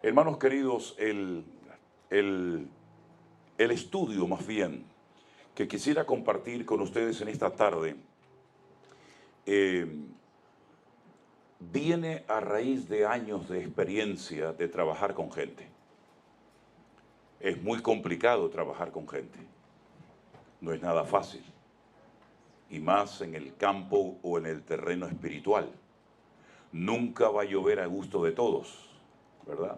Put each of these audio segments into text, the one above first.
Hermanos queridos, el, el estudio más bien que quisiera compartir con ustedes en esta tarde eh, viene a raíz de años de experiencia de trabajar con gente. Es muy complicado trabajar con gente, no es nada fácil, y más en el campo o en el terreno espiritual. Nunca va a llover a gusto de todos, ¿verdad?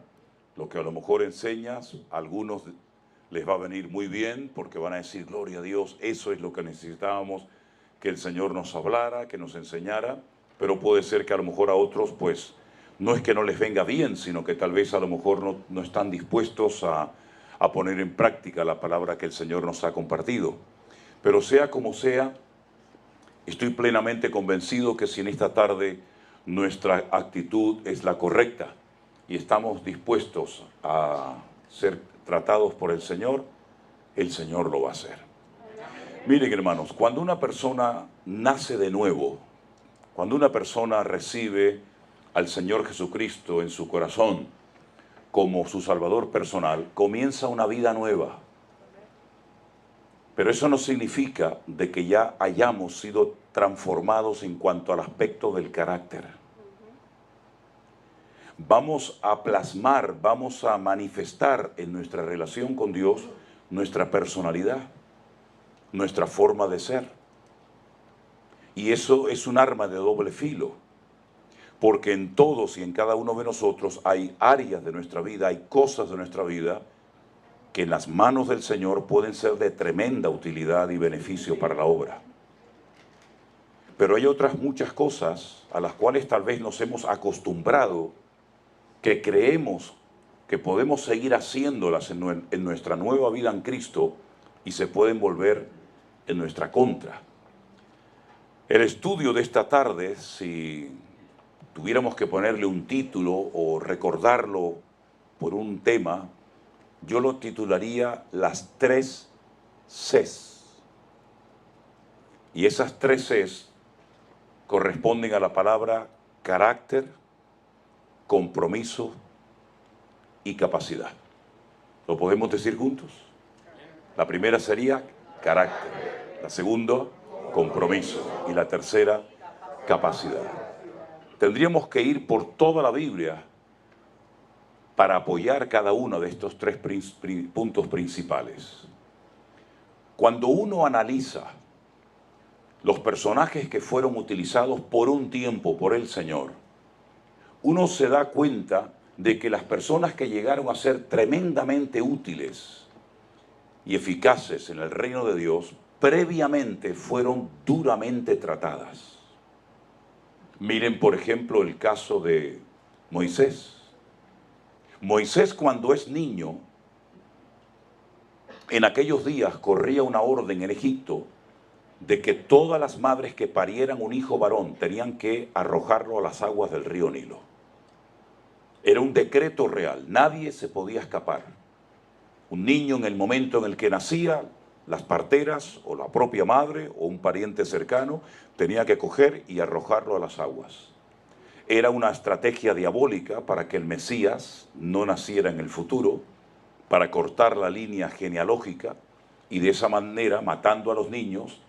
Lo que a lo mejor enseñas, a algunos les va a venir muy bien porque van a decir, gloria a Dios, eso es lo que necesitábamos, que el Señor nos hablara, que nos enseñara, pero puede ser que a lo mejor a otros, pues, no es que no les venga bien, sino que tal vez a lo mejor no están dispuestos a poner en práctica la palabra que el Señor nos ha compartido. Pero sea como sea, estoy plenamente convencido que si en esta tarde nuestra actitud es la correcta y estamos dispuestos a ser tratados por el Señor lo va a hacer. Miren, hermanos, cuando una persona nace de nuevo, cuando una persona recibe al Señor Jesucristo en su corazón como su Salvador personal, comienza una vida nueva. Pero eso no significa de que ya hayamos sido transformados en cuanto al aspecto del carácter. Vamos a plasmar, vamos a manifestar en nuestra relación con Dios nuestra personalidad, nuestra forma de ser. Y eso es un arma de doble filo, porque en todos y en cada uno de nosotros hay áreas de nuestra vida, hay cosas de nuestra vida que en las manos del Señor pueden ser de tremenda utilidad y beneficio para la obra. Pero hay otras muchas cosas a las cuales tal vez nos hemos acostumbrado, que creemos que podemos seguir haciéndolas en nuestra nueva vida en Cristo y se pueden volver en nuestra contra. El estudio de esta tarde, si tuviéramos que ponerle un título o recordarlo por un tema, yo lo titularía Las 3 Cs. Y esas 3 Cs corresponden a la palabra carácter, compromiso y capacidad. ¿Lo podemos decir juntos? La primera sería carácter, la segunda, compromiso, y la tercera, capacidad. Tendríamos que ir por toda la Biblia para apoyar cada uno de estos 3 puntos principales. Cuando uno analiza los personajes que fueron utilizados por un tiempo por el Señor, uno se da cuenta de que las personas que llegaron a ser tremendamente útiles y eficaces en el reino de Dios, previamente fueron duramente tratadas. Miren, por ejemplo, el caso de Moisés. Moisés, cuando es niño, en aquellos días corría una orden en Egipto de que todas las madres que parieran un hijo varón tenían que arrojarlo a las aguas del río Nilo. Era un decreto real, nadie se podía escapar. Un niño, en el momento en el que nacía, las parteras o la propia madre o un pariente cercano tenía que coger y arrojarlo a las aguas. Era una estrategia diabólica para que el Mesías no naciera en el futuro, para cortar la línea genealógica, y de esa manera, matando a los niños,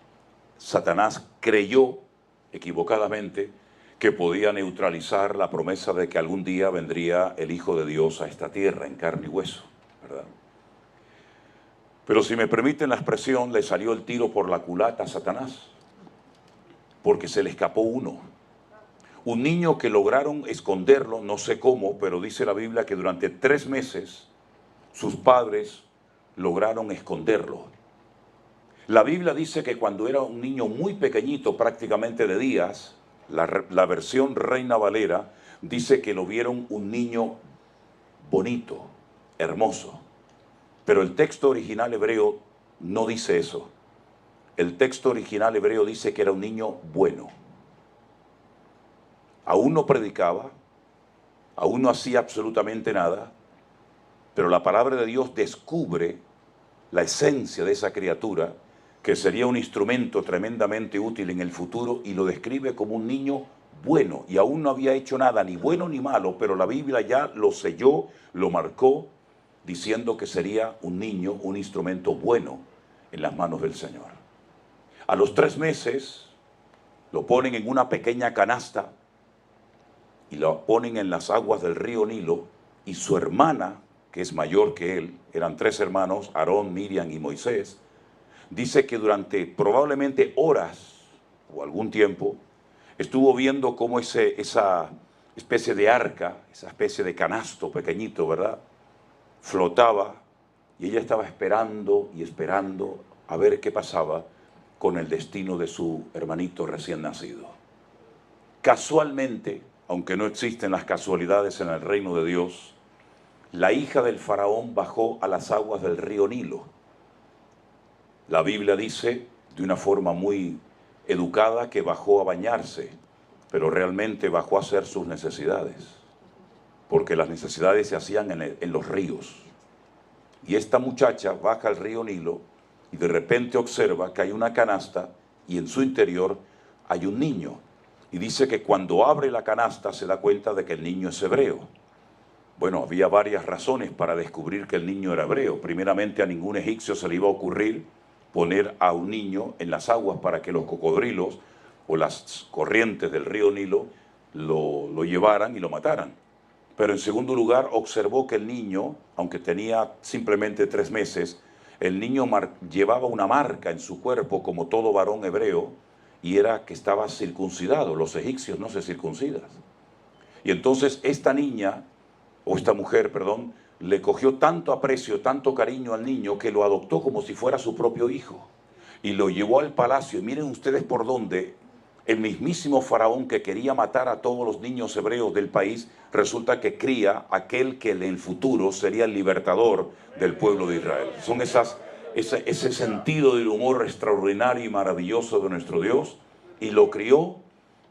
Satanás creyó equivocadamente que podía neutralizar la promesa de que algún día vendría el Hijo de Dios a esta tierra en carne y hueso, ¿verdad? Pero si me permiten la expresión, le salió el tiro por la culata a Satanás, porque se le escapó uno. Un niño que lograron esconderlo, no sé cómo, pero dice la Biblia que durante 3 meses sus padres lograron esconderlo. La Biblia dice que cuando era un niño muy pequeñito, prácticamente de días, la versión Reina Valera dice que lo vieron un niño bonito, hermoso. Pero el texto original hebreo no dice eso. El texto original hebreo dice que era un niño bueno. Aún no predicaba, aún no hacía absolutamente nada, pero la palabra de Dios descubre la esencia de esa criatura, que sería un instrumento tremendamente útil en el futuro, y lo describe como un niño bueno, y aún no había hecho nada, ni bueno ni malo, pero la Biblia ya lo selló, lo marcó, diciendo que sería un niño, un instrumento bueno en las manos del Señor. A los 3 meses lo ponen en una pequeña canasta y lo ponen en las aguas del río Nilo, y su hermana, que es mayor que él, eran 3 hermanos, Aarón, Miriam y Moisés, dice que durante probablemente horas o algún tiempo estuvo viendo cómo esa especie de arca, esa especie de canasto pequeñito, ¿verdad?, flotaba, y ella estaba esperando y esperando a ver qué pasaba con el destino de su hermanito recién nacido. Casualmente, aunque no existen las casualidades en el reino de Dios, la hija del faraón bajó a las aguas del río Nilo. La Biblia dice, de una forma muy educada, que bajó a bañarse, pero realmente bajó a hacer sus necesidades, porque las necesidades se hacían en los ríos. Y esta muchacha baja al río Nilo y de repente observa que hay una canasta y en su interior hay un niño. Y dice que cuando abre la canasta se da cuenta de que el niño es hebreo. Bueno, había varias razones para descubrir que el niño era hebreo. Primeramente, a ningún egipcio se le iba a ocurrir poner a un niño en las aguas para que los cocodrilos o las corrientes del río Nilo lo llevaran y lo mataran. Pero en segundo lugar, observó que el niño, aunque tenía simplemente 3 meses, el niño llevaba una marca en su cuerpo como todo varón hebreo, y era que estaba circuncidado. Los egipcios no se circuncidan. Y entonces esta niña, o esta mujer, perdón, le cogió tanto aprecio, tanto cariño al niño, que lo adoptó como si fuera su propio hijo. Y lo llevó al palacio. Y miren ustedes por dónde el mismísimo faraón, que quería matar a todos los niños hebreos del país, resulta que cría aquel que en el futuro sería el libertador del pueblo de Israel. Son ese sentido del humor extraordinario y maravilloso de nuestro Dios, y lo crió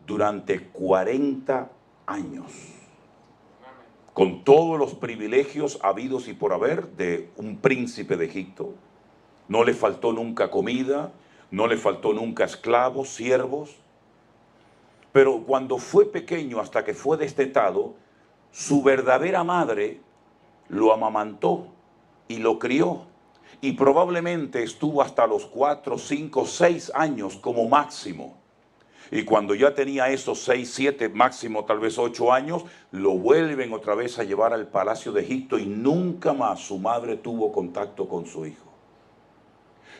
durante 40 años, con todos los privilegios habidos y por haber de un príncipe de Egipto. No le faltó nunca comida, no le faltó nunca esclavos, siervos. Pero cuando fue pequeño, hasta que fue destetado, su verdadera madre lo amamantó y lo crió. Y probablemente estuvo hasta los 4, 5, 6 años como máximo. Y cuando ya tenía esos 6, 7, máximo tal vez 8 años, lo vuelven otra vez a llevar al palacio de Egipto, y nunca más su madre tuvo contacto con su hijo.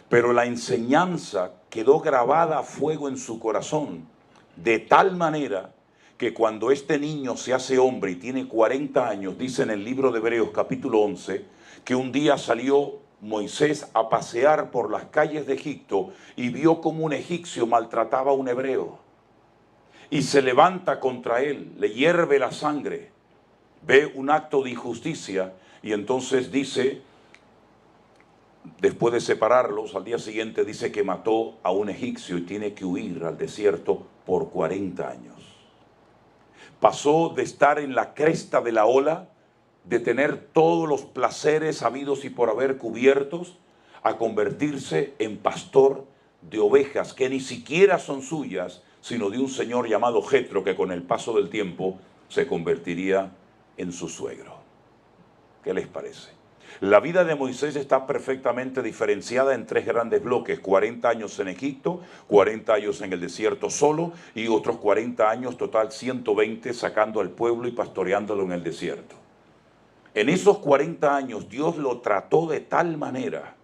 Pero la enseñanza quedó grabada a fuego en su corazón, de tal manera que cuando este niño se hace hombre y tiene 40 años, dice en el libro de Hebreos capítulo 11, que un día salió Moisés a pasear por las calles de Egipto y vio como un egipcio maltrataba a un hebreo. Y se levanta contra él, le hierve la sangre, ve un acto de injusticia, y entonces dice, después de separarlos, al día siguiente dice que mató a un egipcio y tiene que huir al desierto por 40 años. Pasó de estar en la cresta de la ola, de tener todos los placeres habidos y por haber cubiertos, a convertirse en pastor de ovejas que ni siquiera son suyas, sino de un señor llamado Jetro, que con el paso del tiempo se convertiría en su suegro. ¿Qué les parece? La vida de Moisés está perfectamente diferenciada en 3 grandes bloques: 40 años en Egipto, 40 años en el desierto solo, y otros 40 años, total 120, sacando al pueblo y pastoreándolo en el desierto. En esos 40 años Dios lo trató de tal manera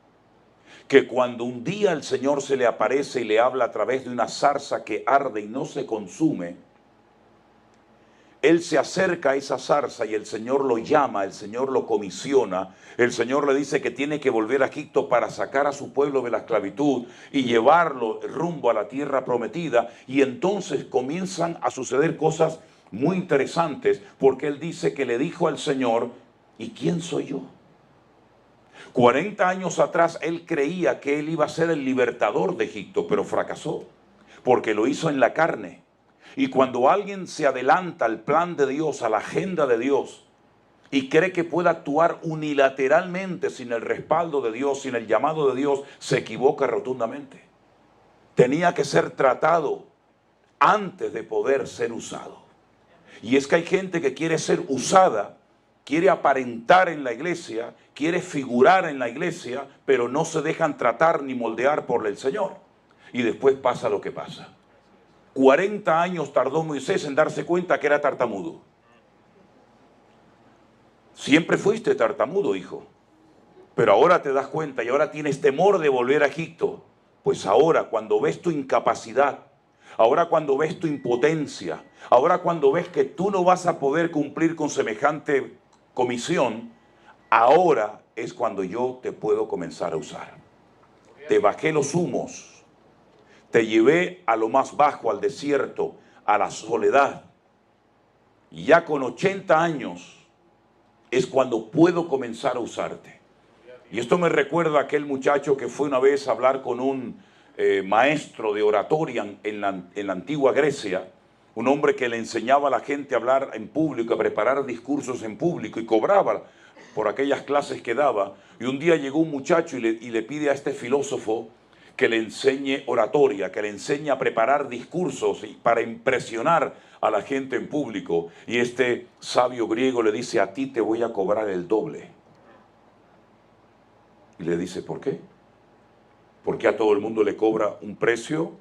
que cuando un día el Señor se le aparece y le habla a través de una zarza que arde y no se consume, él se acerca a esa zarza y el Señor lo llama, el Señor lo comisiona, el Señor le dice que tiene que volver a Egipto para sacar a su pueblo de la esclavitud y llevarlo rumbo a la tierra prometida. Y entonces comienzan a suceder cosas muy interesantes, porque él dice que le dijo al Señor: ¿y quién soy yo? 40 años atrás él creía que él iba a ser el libertador de Egipto, pero fracasó, porque lo hizo en la carne. Y cuando alguien se adelanta al plan de Dios, a la agenda de Dios, y cree que puede actuar unilateralmente sin el respaldo de Dios, sin el llamado de Dios, se equivoca rotundamente. Tenía que ser tratado antes de poder ser usado. Y es que hay gente que quiere ser usada, quiere aparentar en la iglesia, quiere figurar en la iglesia, pero no se dejan tratar ni moldear por el Señor. Y después pasa lo que pasa. 40 años tardó Moisés en darse cuenta que era tartamudo. Siempre fuiste tartamudo, hijo. Pero ahora te das cuenta y ahora tienes temor de volver a Egipto. Pues ahora, cuando ves tu incapacidad, ahora cuando ves tu impotencia, ahora cuando ves que tú no vas a poder cumplir con semejante comisión, ahora es cuando yo te puedo comenzar a usar. Te bajé los humos, te llevé a lo más bajo, al desierto, a la soledad. Y ya con 80 años es cuando puedo comenzar a usarte. Y esto me recuerda a aquel muchacho que fue una vez a hablar con un maestro de oratoria en la antigua Grecia, un hombre que le enseñaba a la gente a hablar en público, a preparar discursos en público y cobraba por aquellas clases que daba. Y un día llegó un muchacho y le pide a este filósofo que le enseñe oratoria, que le enseñe a preparar discursos para impresionar a la gente en público. Y este sabio griego le dice: a ti te voy a cobrar el doble. Y le dice: ¿por qué? Porque a todo el mundo le cobra un precio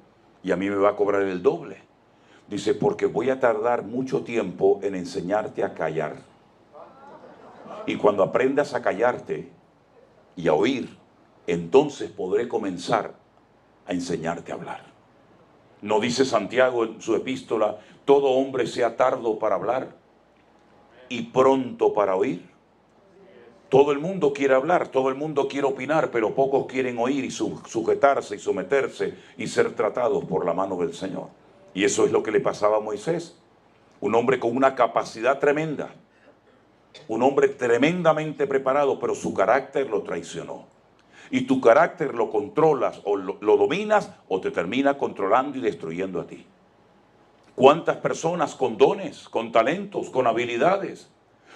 y a mí me va a cobrar el doble. Dice: porque voy a tardar mucho tiempo en enseñarte a callar. Y cuando aprendas a callarte y a oír, entonces podré comenzar a enseñarte a hablar. ¿No dice Santiago en su epístola: todo hombre sea tardo para hablar y pronto para oír? Todo el mundo quiere hablar, todo el mundo quiere opinar, pero pocos quieren oír y sujetarse y someterse y ser tratados por la mano del Señor. Y eso es lo que le pasaba a Moisés. Un hombre con una capacidad tremenda, un hombre tremendamente preparado, pero su carácter lo traicionó. Y tu carácter lo controlas o lo dominas, o te termina controlando y destruyendo a ti. ¿Cuántas personas con dones, con talentos, con habilidades?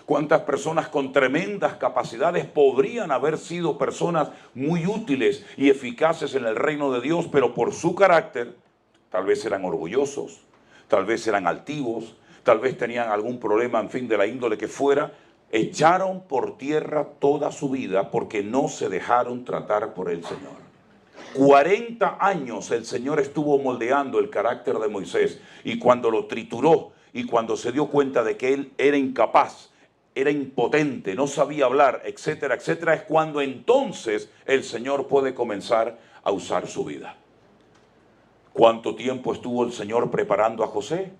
¿Cuántas personas con tremendas capacidades podrían haber sido personas muy útiles y eficaces en el reino de Dios, pero por su carácter tal vez eran orgullosos, tal vez eran altivos, tal vez tenían algún problema, en fin, de la índole que fuera, echaron por tierra toda su vida porque no se dejaron tratar por el Señor? 40 años el Señor estuvo moldeando el carácter de Moisés, y cuando lo trituró y cuando se dio cuenta de que él era incapaz, era impotente, no sabía hablar, etcétera, etcétera, es cuando entonces el Señor puede comenzar a usar su vida. ¿Cuánto tiempo estuvo el Señor preparando a José?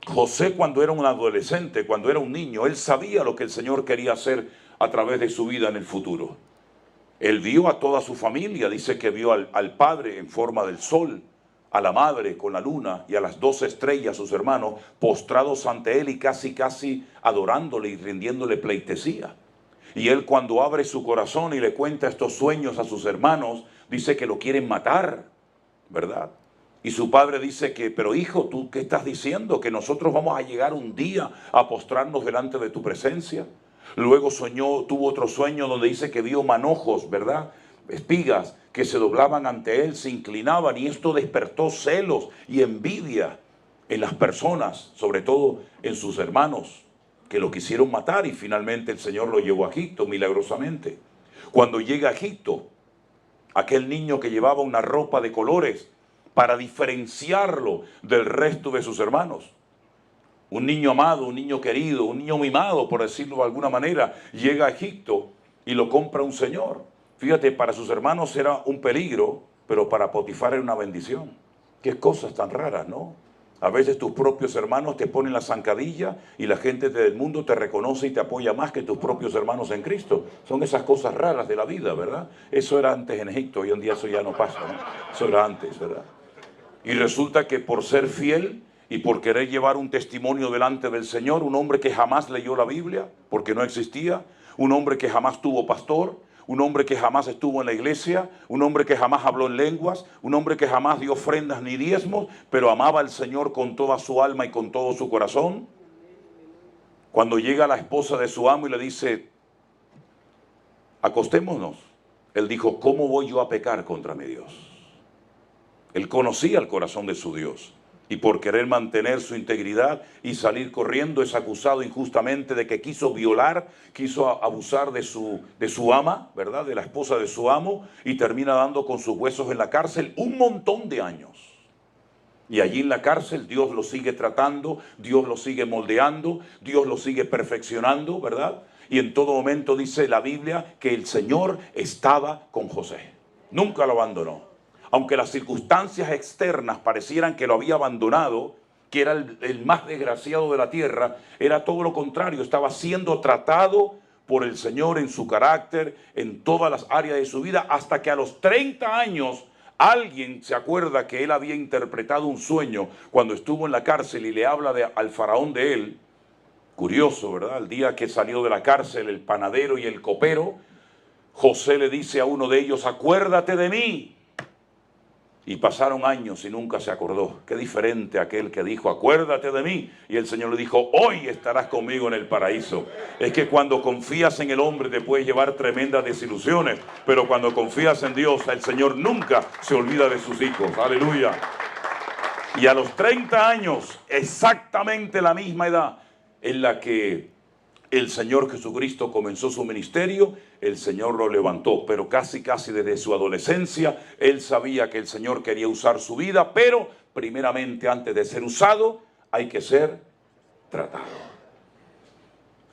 José, cuando era un adolescente, cuando era un niño, él sabía lo que el Señor quería hacer a través de su vida en el futuro. Él vio a toda su familia, dice que vio al padre en forma del sol, a la madre con la luna y a las 12 estrellas, sus hermanos, postrados ante él y casi adorándole y rindiéndole pleitesía. Y él, cuando abre su corazón y le cuenta estos sueños a sus hermanos, dice que lo quieren matar, ¿verdad? Y su padre dice que: pero hijo, ¿tú qué estás diciendo? Que nosotros vamos a llegar un día a postrarnos delante de tu presencia. Luego tuvo otro sueño donde dice que vio manojos, ¿verdad? Espigas que se doblaban ante él, se inclinaban, y esto despertó celos y envidia en las personas, sobre todo en sus hermanos, que lo quisieron matar, y finalmente el Señor lo llevó a Egipto milagrosamente. Cuando llega a Egipto, aquel niño que llevaba una ropa de colores para diferenciarlo del resto de sus hermanos, un niño amado, un niño querido, un niño mimado, por decirlo de alguna manera, llega a Egipto y lo compra un señor. Fíjate, para sus hermanos era un peligro, pero para Potifar era una bendición. Qué cosas tan raras, ¿no? A veces tus propios hermanos te ponen la zancadilla y la gente del mundo te reconoce y te apoya más que tus propios hermanos en Cristo. Son esas cosas raras de la vida, ¿verdad? Eso era antes en Egipto, hoy en día eso ya no pasa, ¿no? Eso era antes, ¿verdad? Y resulta que por ser fiel y por querer llevar un testimonio delante del Señor, un hombre que jamás leyó la Biblia, porque no existía, un hombre que jamás tuvo pastor, un hombre que jamás estuvo en la iglesia, un hombre que jamás habló en lenguas, un hombre que jamás dio ofrendas ni diezmos, pero amaba al Señor con toda su alma y con todo su corazón. Cuando llega la esposa de su amo y le dice: acostémonos, él dijo: ¿cómo voy yo a pecar contra mi Dios? Él conocía el corazón de su Dios. Y por querer mantener su integridad y salir corriendo es acusado injustamente de que quiso violar, quiso abusar de su ama, ¿verdad? De la esposa de su amo, y termina dando con sus huesos en la cárcel un montón de años. Y allí en la cárcel Dios lo sigue tratando, Dios lo sigue moldeando, Dios lo sigue perfeccionando, ¿verdad? Y en todo momento dice la Biblia que el Señor estaba con José. Nunca lo abandonó. Aunque las circunstancias externas parecieran que lo había abandonado, que era el más desgraciado de la tierra, era todo lo contrario, estaba siendo tratado por el Señor en su carácter, en todas las áreas de su vida, hasta que a los 30 años alguien se acuerda que él había interpretado un sueño cuando estuvo en la cárcel y le habla al faraón de él. Curioso, ¿verdad? El día que salió de la cárcel el panadero y el copero, José le dice a uno de ellos, acuérdate de mí. Y pasaron años y nunca se acordó. Qué diferente aquel que dijo, acuérdate de mí. Y el Señor le dijo, hoy estarás conmigo en el paraíso. Es que cuando confías en el hombre te puedes llevar tremendas desilusiones. Pero cuando confías en Dios, el Señor nunca se olvida de sus hijos. Aleluya. Y a los 30 años, exactamente la misma edad en la que el Señor Jesucristo comenzó su ministerio, el Señor lo levantó, pero casi desde su adolescencia, él sabía que el Señor quería usar su vida, pero primeramente antes de ser usado, hay que ser tratado.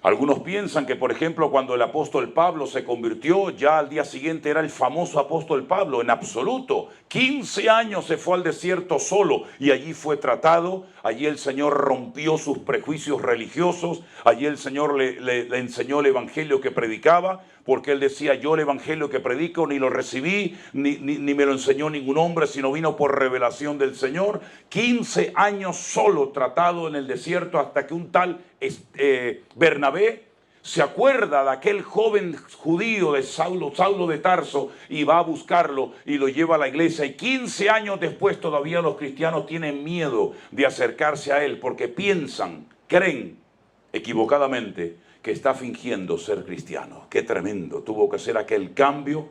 Algunos piensan que, por ejemplo, cuando el apóstol Pablo se convirtió, ya al día siguiente era el famoso apóstol Pablo. En absoluto. 15 años se fue al desierto solo y allí fue tratado. Allí el Señor rompió sus prejuicios religiosos. Allí el Señor le enseñó el evangelio que predicaba, porque él decía, yo el evangelio que predico ni lo recibí, ni me lo enseñó ningún hombre, sino vino por revelación del Señor. 15 años solo tratado en el desierto hasta que un tal Bernabé se acuerda de aquel joven judío de Saulo de Tarso y va a buscarlo y lo lleva a la iglesia. Y 15 años después todavía los cristianos tienen miedo de acercarse a él porque creen equivocadamente que está fingiendo ser cristiano. Qué tremendo, tuvo que ser aquel cambio.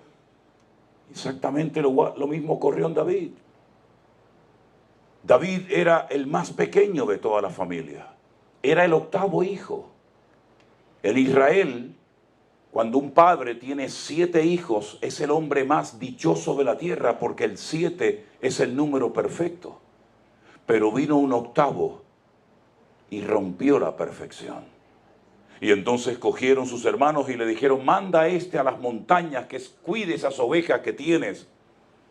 Exactamente lo mismo ocurrió en David. David era el más pequeño de toda la familia. Era el octavo hijo. En Israel, cuando un padre tiene 7 hijos, es el hombre más dichoso de la tierra porque el 7 es el número perfecto. Pero vino un octavo y rompió la perfección. Y entonces cogieron sus hermanos y le dijeron, manda a las montañas que cuide esas ovejas que tienes.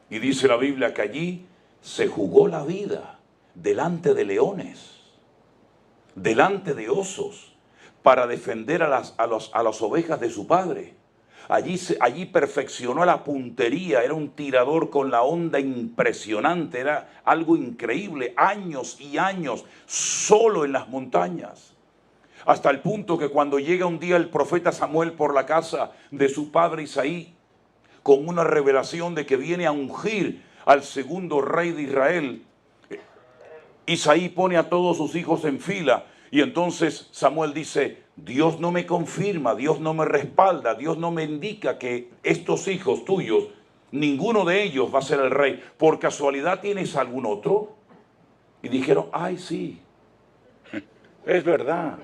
Y dice la Biblia que allí se jugó la vida delante de leones, delante de osos, para defender a las ovejas de su padre. Allí perfeccionó la puntería, era un tirador con la onda impresionante, era algo increíble, años y años solo en las montañas. Hasta el punto que cuando llega un día el profeta Samuel por la casa de su padre Isaí, con una revelación de que viene a ungir al segundo rey de Israel, Isaí pone a todos sus hijos en fila y entonces Samuel dice, Dios no me confirma, Dios no me respalda, Dios no me indica que estos hijos tuyos, ninguno de ellos va a ser el rey. ¿Por casualidad tienes algún otro? Y dijeron, ay sí, es verdad,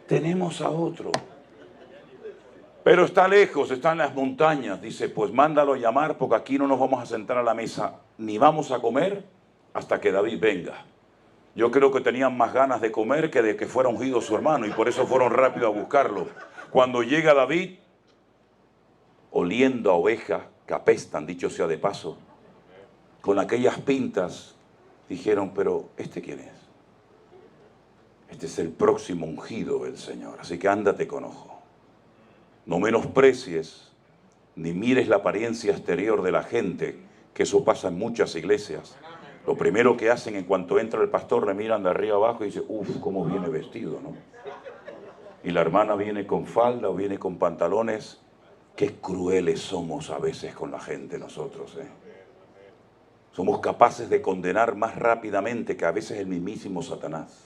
tenemos a otro. Pero está lejos, está en las montañas. Dice, pues mándalo a llamar porque aquí no nos vamos a sentar a la mesa ni vamos a comer hasta que David venga. Yo creo que tenían más ganas de comer que de que fuera ungido su hermano y por eso fueron rápido a buscarlo. Cuando llega David, oliendo a ovejas que apestan, dicho sea de paso, con aquellas pintas, dijeron, pero ¿este quién es? Este es el próximo ungido del Señor, así que ándate con ojo. No menosprecies ni mires la apariencia exterior de la gente, que eso pasa en muchas iglesias. Lo primero que hacen en cuanto entra el pastor, le miran de arriba abajo y dicen, uff, cómo viene vestido, ¿no? Y la hermana viene con falda o viene con pantalones. Qué crueles somos a veces con la gente nosotros, ¿eh? Somos capaces de condenar más rápidamente que a veces el mismísimo Satanás.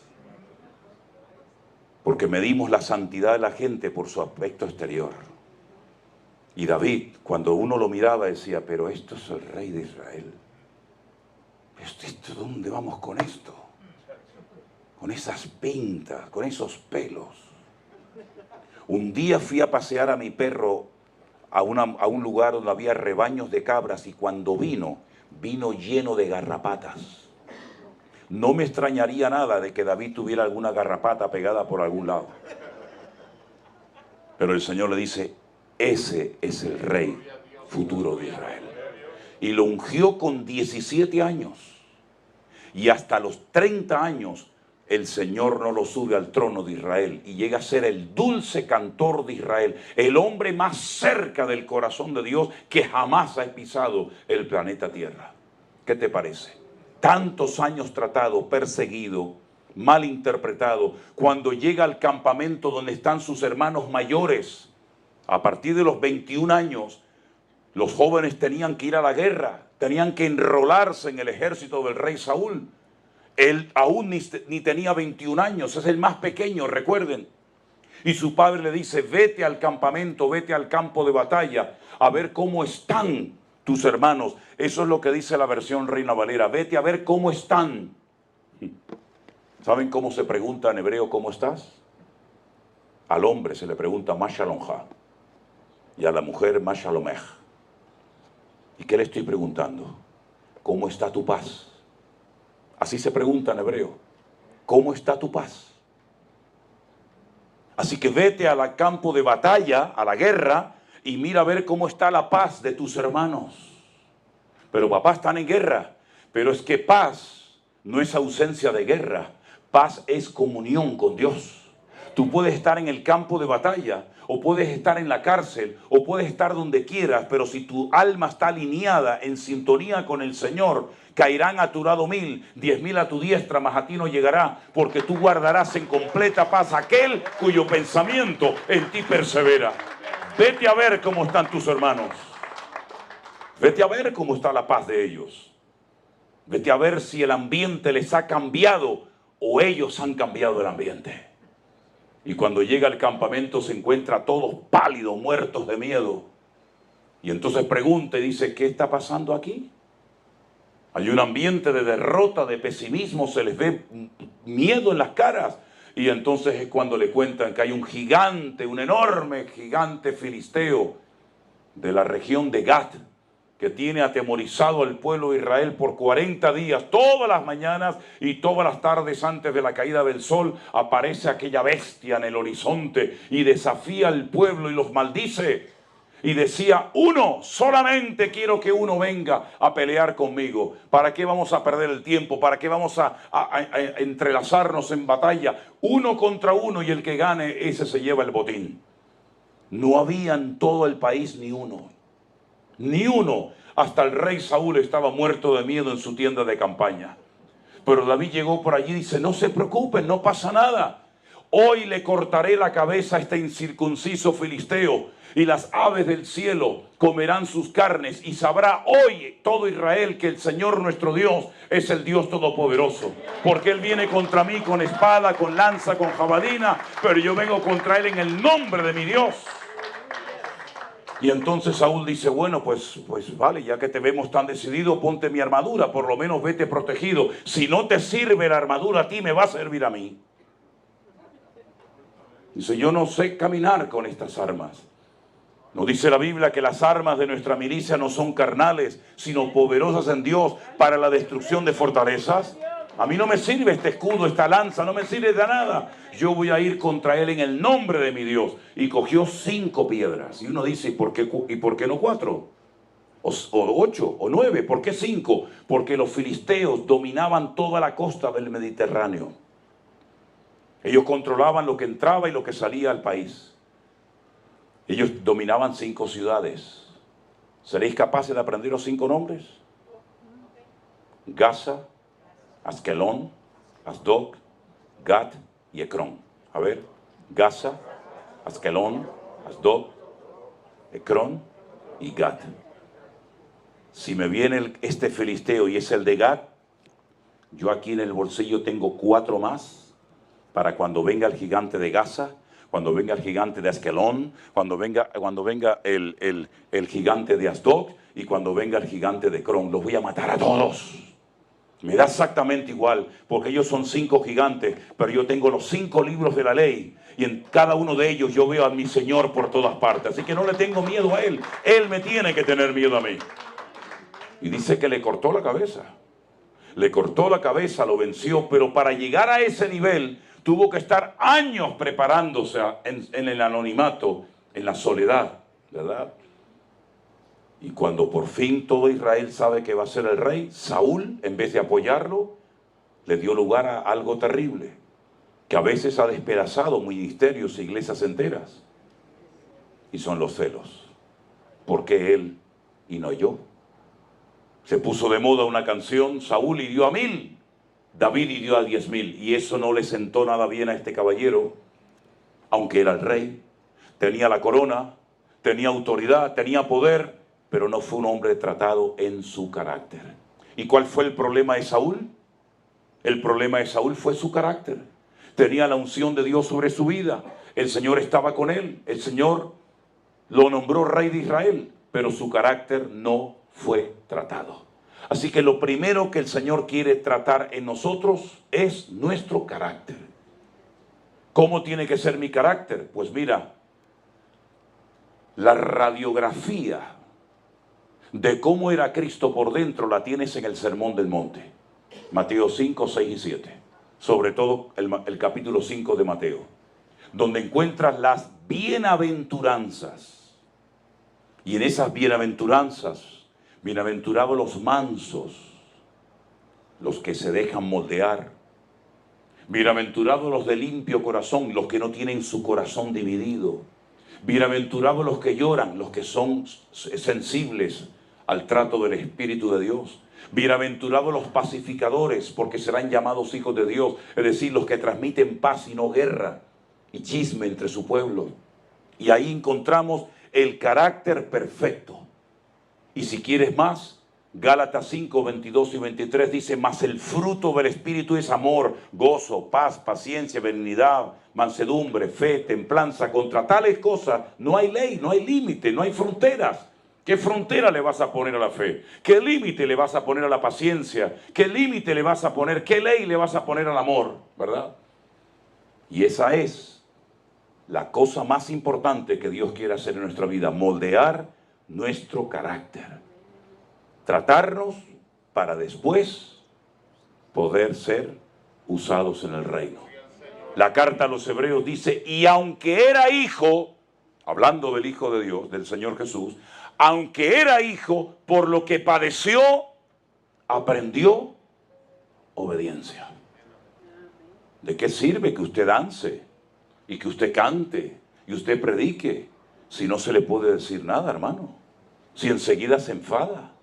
Porque medimos la santidad de la gente por su aspecto exterior. Y David, cuando uno lo miraba, decía, pero esto es el rey de Israel. ¿Dónde vamos con esto? Con esas pintas, con esos pelos. Un día fui a pasear a mi perro a un lugar donde había rebaños de cabras y cuando vino lleno de garrapatas. No me extrañaría nada de que David tuviera alguna garrapata pegada por algún lado. Pero el Señor le dice, ese es el rey futuro de Israel. Y lo ungió con 17 años. Y hasta los 30 años el Señor no lo sube al trono de Israel y llega a ser el dulce cantor de Israel, el hombre más cerca del corazón de Dios que jamás ha pisado el planeta Tierra. ¿Qué te parece? Tantos años tratado, perseguido, mal interpretado, cuando llega al campamento donde están sus hermanos mayores, a partir de los 21 años, los jóvenes tenían que ir a la guerra, tenían que enrolarse en el ejército del rey Saúl. Él aún ni tenía 21 años, es el más pequeño, recuerden. Y su padre le dice, vete al campamento, vete al campo de batalla, a ver cómo están tus hermanos. Eso es lo que dice la versión Reina Valera, vete a ver cómo están. ¿Saben cómo se pregunta en hebreo cómo estás? Al hombre se le pregunta ma shalomcha y a la mujer ma shalomech. ¿Y qué le estoy preguntando? ¿Cómo está tu paz? Así se pregunta en hebreo. ¿Cómo está tu paz? Así que vete al campo de batalla, a la guerra, y mira a ver cómo está la paz de tus hermanos. Pero papá, están en guerra. Pero es que paz no es ausencia de guerra. Paz es comunión con Dios. Tú puedes estar en el campo de batalla, o puedes estar en la cárcel, o puedes estar donde quieras, pero si tu alma está alineada en sintonía con el Señor, caerán a tu lado 1000, 10.000 a tu diestra, mas a ti no llegará, porque tú guardarás en completa paz aquel cuyo pensamiento en ti persevera. Vete a ver cómo están tus hermanos. Vete a ver cómo está la paz de ellos. Vete a ver si el ambiente les ha cambiado o ellos han cambiado el ambiente. Y cuando llega al campamento se encuentra todos pálidos, muertos de miedo. Y entonces pregunta y dice, ¿qué está pasando aquí? Hay un ambiente de derrota, de pesimismo, se les ve miedo en las caras. Y entonces es cuando le cuentan que hay un gigante, un enorme gigante filisteo de la región de Gat, que tiene atemorizado al pueblo de Israel por 40 días, todas las mañanas y todas las tardes antes de la caída del sol, aparece aquella bestia en el horizonte y desafía al pueblo y los maldice. Y decía, solamente quiero que uno venga a pelear conmigo. ¿Para qué vamos a perder el tiempo? ¿Para qué vamos a entrelazarnos en batalla? Uno contra uno y el que gane, ese se lleva el botín. No había en todo el país ni uno. Ni uno. Hasta el rey Saúl estaba muerto de miedo en su tienda de campaña. Pero David llegó por allí y dice, no se preocupen, no pasa nada. Hoy le cortaré la cabeza a este incircunciso filisteo y las aves del cielo comerán sus carnes y sabrá hoy todo Israel que el Señor nuestro Dios es el Dios todopoderoso. Porque Él viene contra mí con espada, con lanza, con jabalina, pero yo vengo contra Él en el nombre de mi Dios. Y entonces Saúl dice, bueno, pues vale, ya que te vemos tan decidido, ponte mi armadura, por lo menos vete protegido. Si no te sirve la armadura a ti, me va a servir a mí. Dice, yo no sé caminar con estas armas. ¿No dice la Biblia que las armas de nuestra milicia no son carnales, sino poderosas en Dios para la destrucción de fortalezas? A mí no me sirve este escudo, esta lanza, no me sirve de nada. Yo voy a ir contra él en el nombre de mi Dios. Y cogió 5 piedras. Y uno dice, ¿y por qué no 4? O 8, o 9, ¿por qué 5? Porque los filisteos dominaban toda la costa del Mediterráneo. Ellos controlaban lo que entraba y lo que salía al país. Ellos dominaban 5 ciudades. ¿Seréis capaces de aprender los 5 nombres? Gaza, Askelón, Asdod, Gat y Ecrón. A ver, Gaza, Askelón, Asdod, Ecrón y Gat. Si me viene este filisteo y es el de Gat, yo aquí en el bolsillo tengo 4 más para cuando venga el gigante de Gaza, cuando venga el gigante de Askelón, cuando venga el gigante de Asdod y cuando venga el gigante de Ecrón. Los voy a matar a todos. Me da exactamente igual, porque ellos son 5 gigantes, pero yo tengo los 5 libros de la ley, y en cada uno de ellos yo veo a mi Señor por todas partes. Así que no le tengo miedo a Él. Él me tiene que tener miedo a mí. Y dice que le cortó la cabeza. Le cortó la cabeza, lo venció, pero para llegar a ese nivel tuvo que estar años preparándose en el anonimato, en la soledad, ¿verdad? Y cuando por fin todo Israel sabe que va a ser el rey, Saúl, en vez de apoyarlo, le dio lugar a algo terrible, que a veces ha despedazado ministerios e iglesias enteras. Y son los celos. ¿Por qué él y no yo? Se puso de moda una canción, Saúl hirió a 1000, David hirió a 10.000. Y eso no le sentó nada bien a este caballero, aunque era el rey, tenía la corona, tenía autoridad, tenía poder, pero no fue un hombre tratado en su carácter. ¿Y cuál fue el problema de Saúl? El problema de Saúl fue su carácter. Tenía la unción de Dios sobre su vida. El Señor estaba con él. El Señor lo nombró rey de Israel, pero su carácter no fue tratado. Así que lo primero que el Señor quiere tratar en nosotros es nuestro carácter. ¿Cómo tiene que ser mi carácter? Pues mira, la radiografía de cómo era Cristo por dentro la tienes en el Sermón del Monte. Mateo 5, 6 y 7. Sobre todo el capítulo 5 de Mateo, donde encuentras las bienaventuranzas. Y en esas bienaventuranzas, bienaventurados los mansos, los que se dejan moldear. Bienaventurados los de limpio corazón, los que no tienen su corazón dividido. Bienaventurados los que lloran, los que son sensibles al trato del Espíritu de Dios. Bienaventurados los pacificadores, porque serán llamados hijos de Dios, es decir, los que transmiten paz y no guerra y chisme entre su pueblo. Y ahí encontramos el carácter perfecto. Y si quieres más, Gálatas 5, 22 y 23 dice: mas el fruto del Espíritu es amor, gozo, paz, paciencia, benignidad, mansedumbre, fe, templanza. Contra tales cosas no hay ley, no hay límite, no hay fronteras. ¿Qué frontera le vas a poner a la fe? ¿Qué límite le vas a poner a la paciencia? ¿Qué límite le vas a poner? ¿Qué ley le vas a poner al amor? ¿Verdad? Y esa es la cosa más importante que Dios quiere hacer en nuestra vida: moldear nuestro carácter. Tratarnos para después poder ser usados en el reino. La carta a los Hebreos dice: y aunque era hijo, hablando del Hijo de Dios, del Señor Jesús, aunque era hijo, por lo que padeció, aprendió obediencia. ¿De qué sirve que usted dance y que usted cante y usted predique si no se le puede decir nada, hermano? Si enseguida se enfada.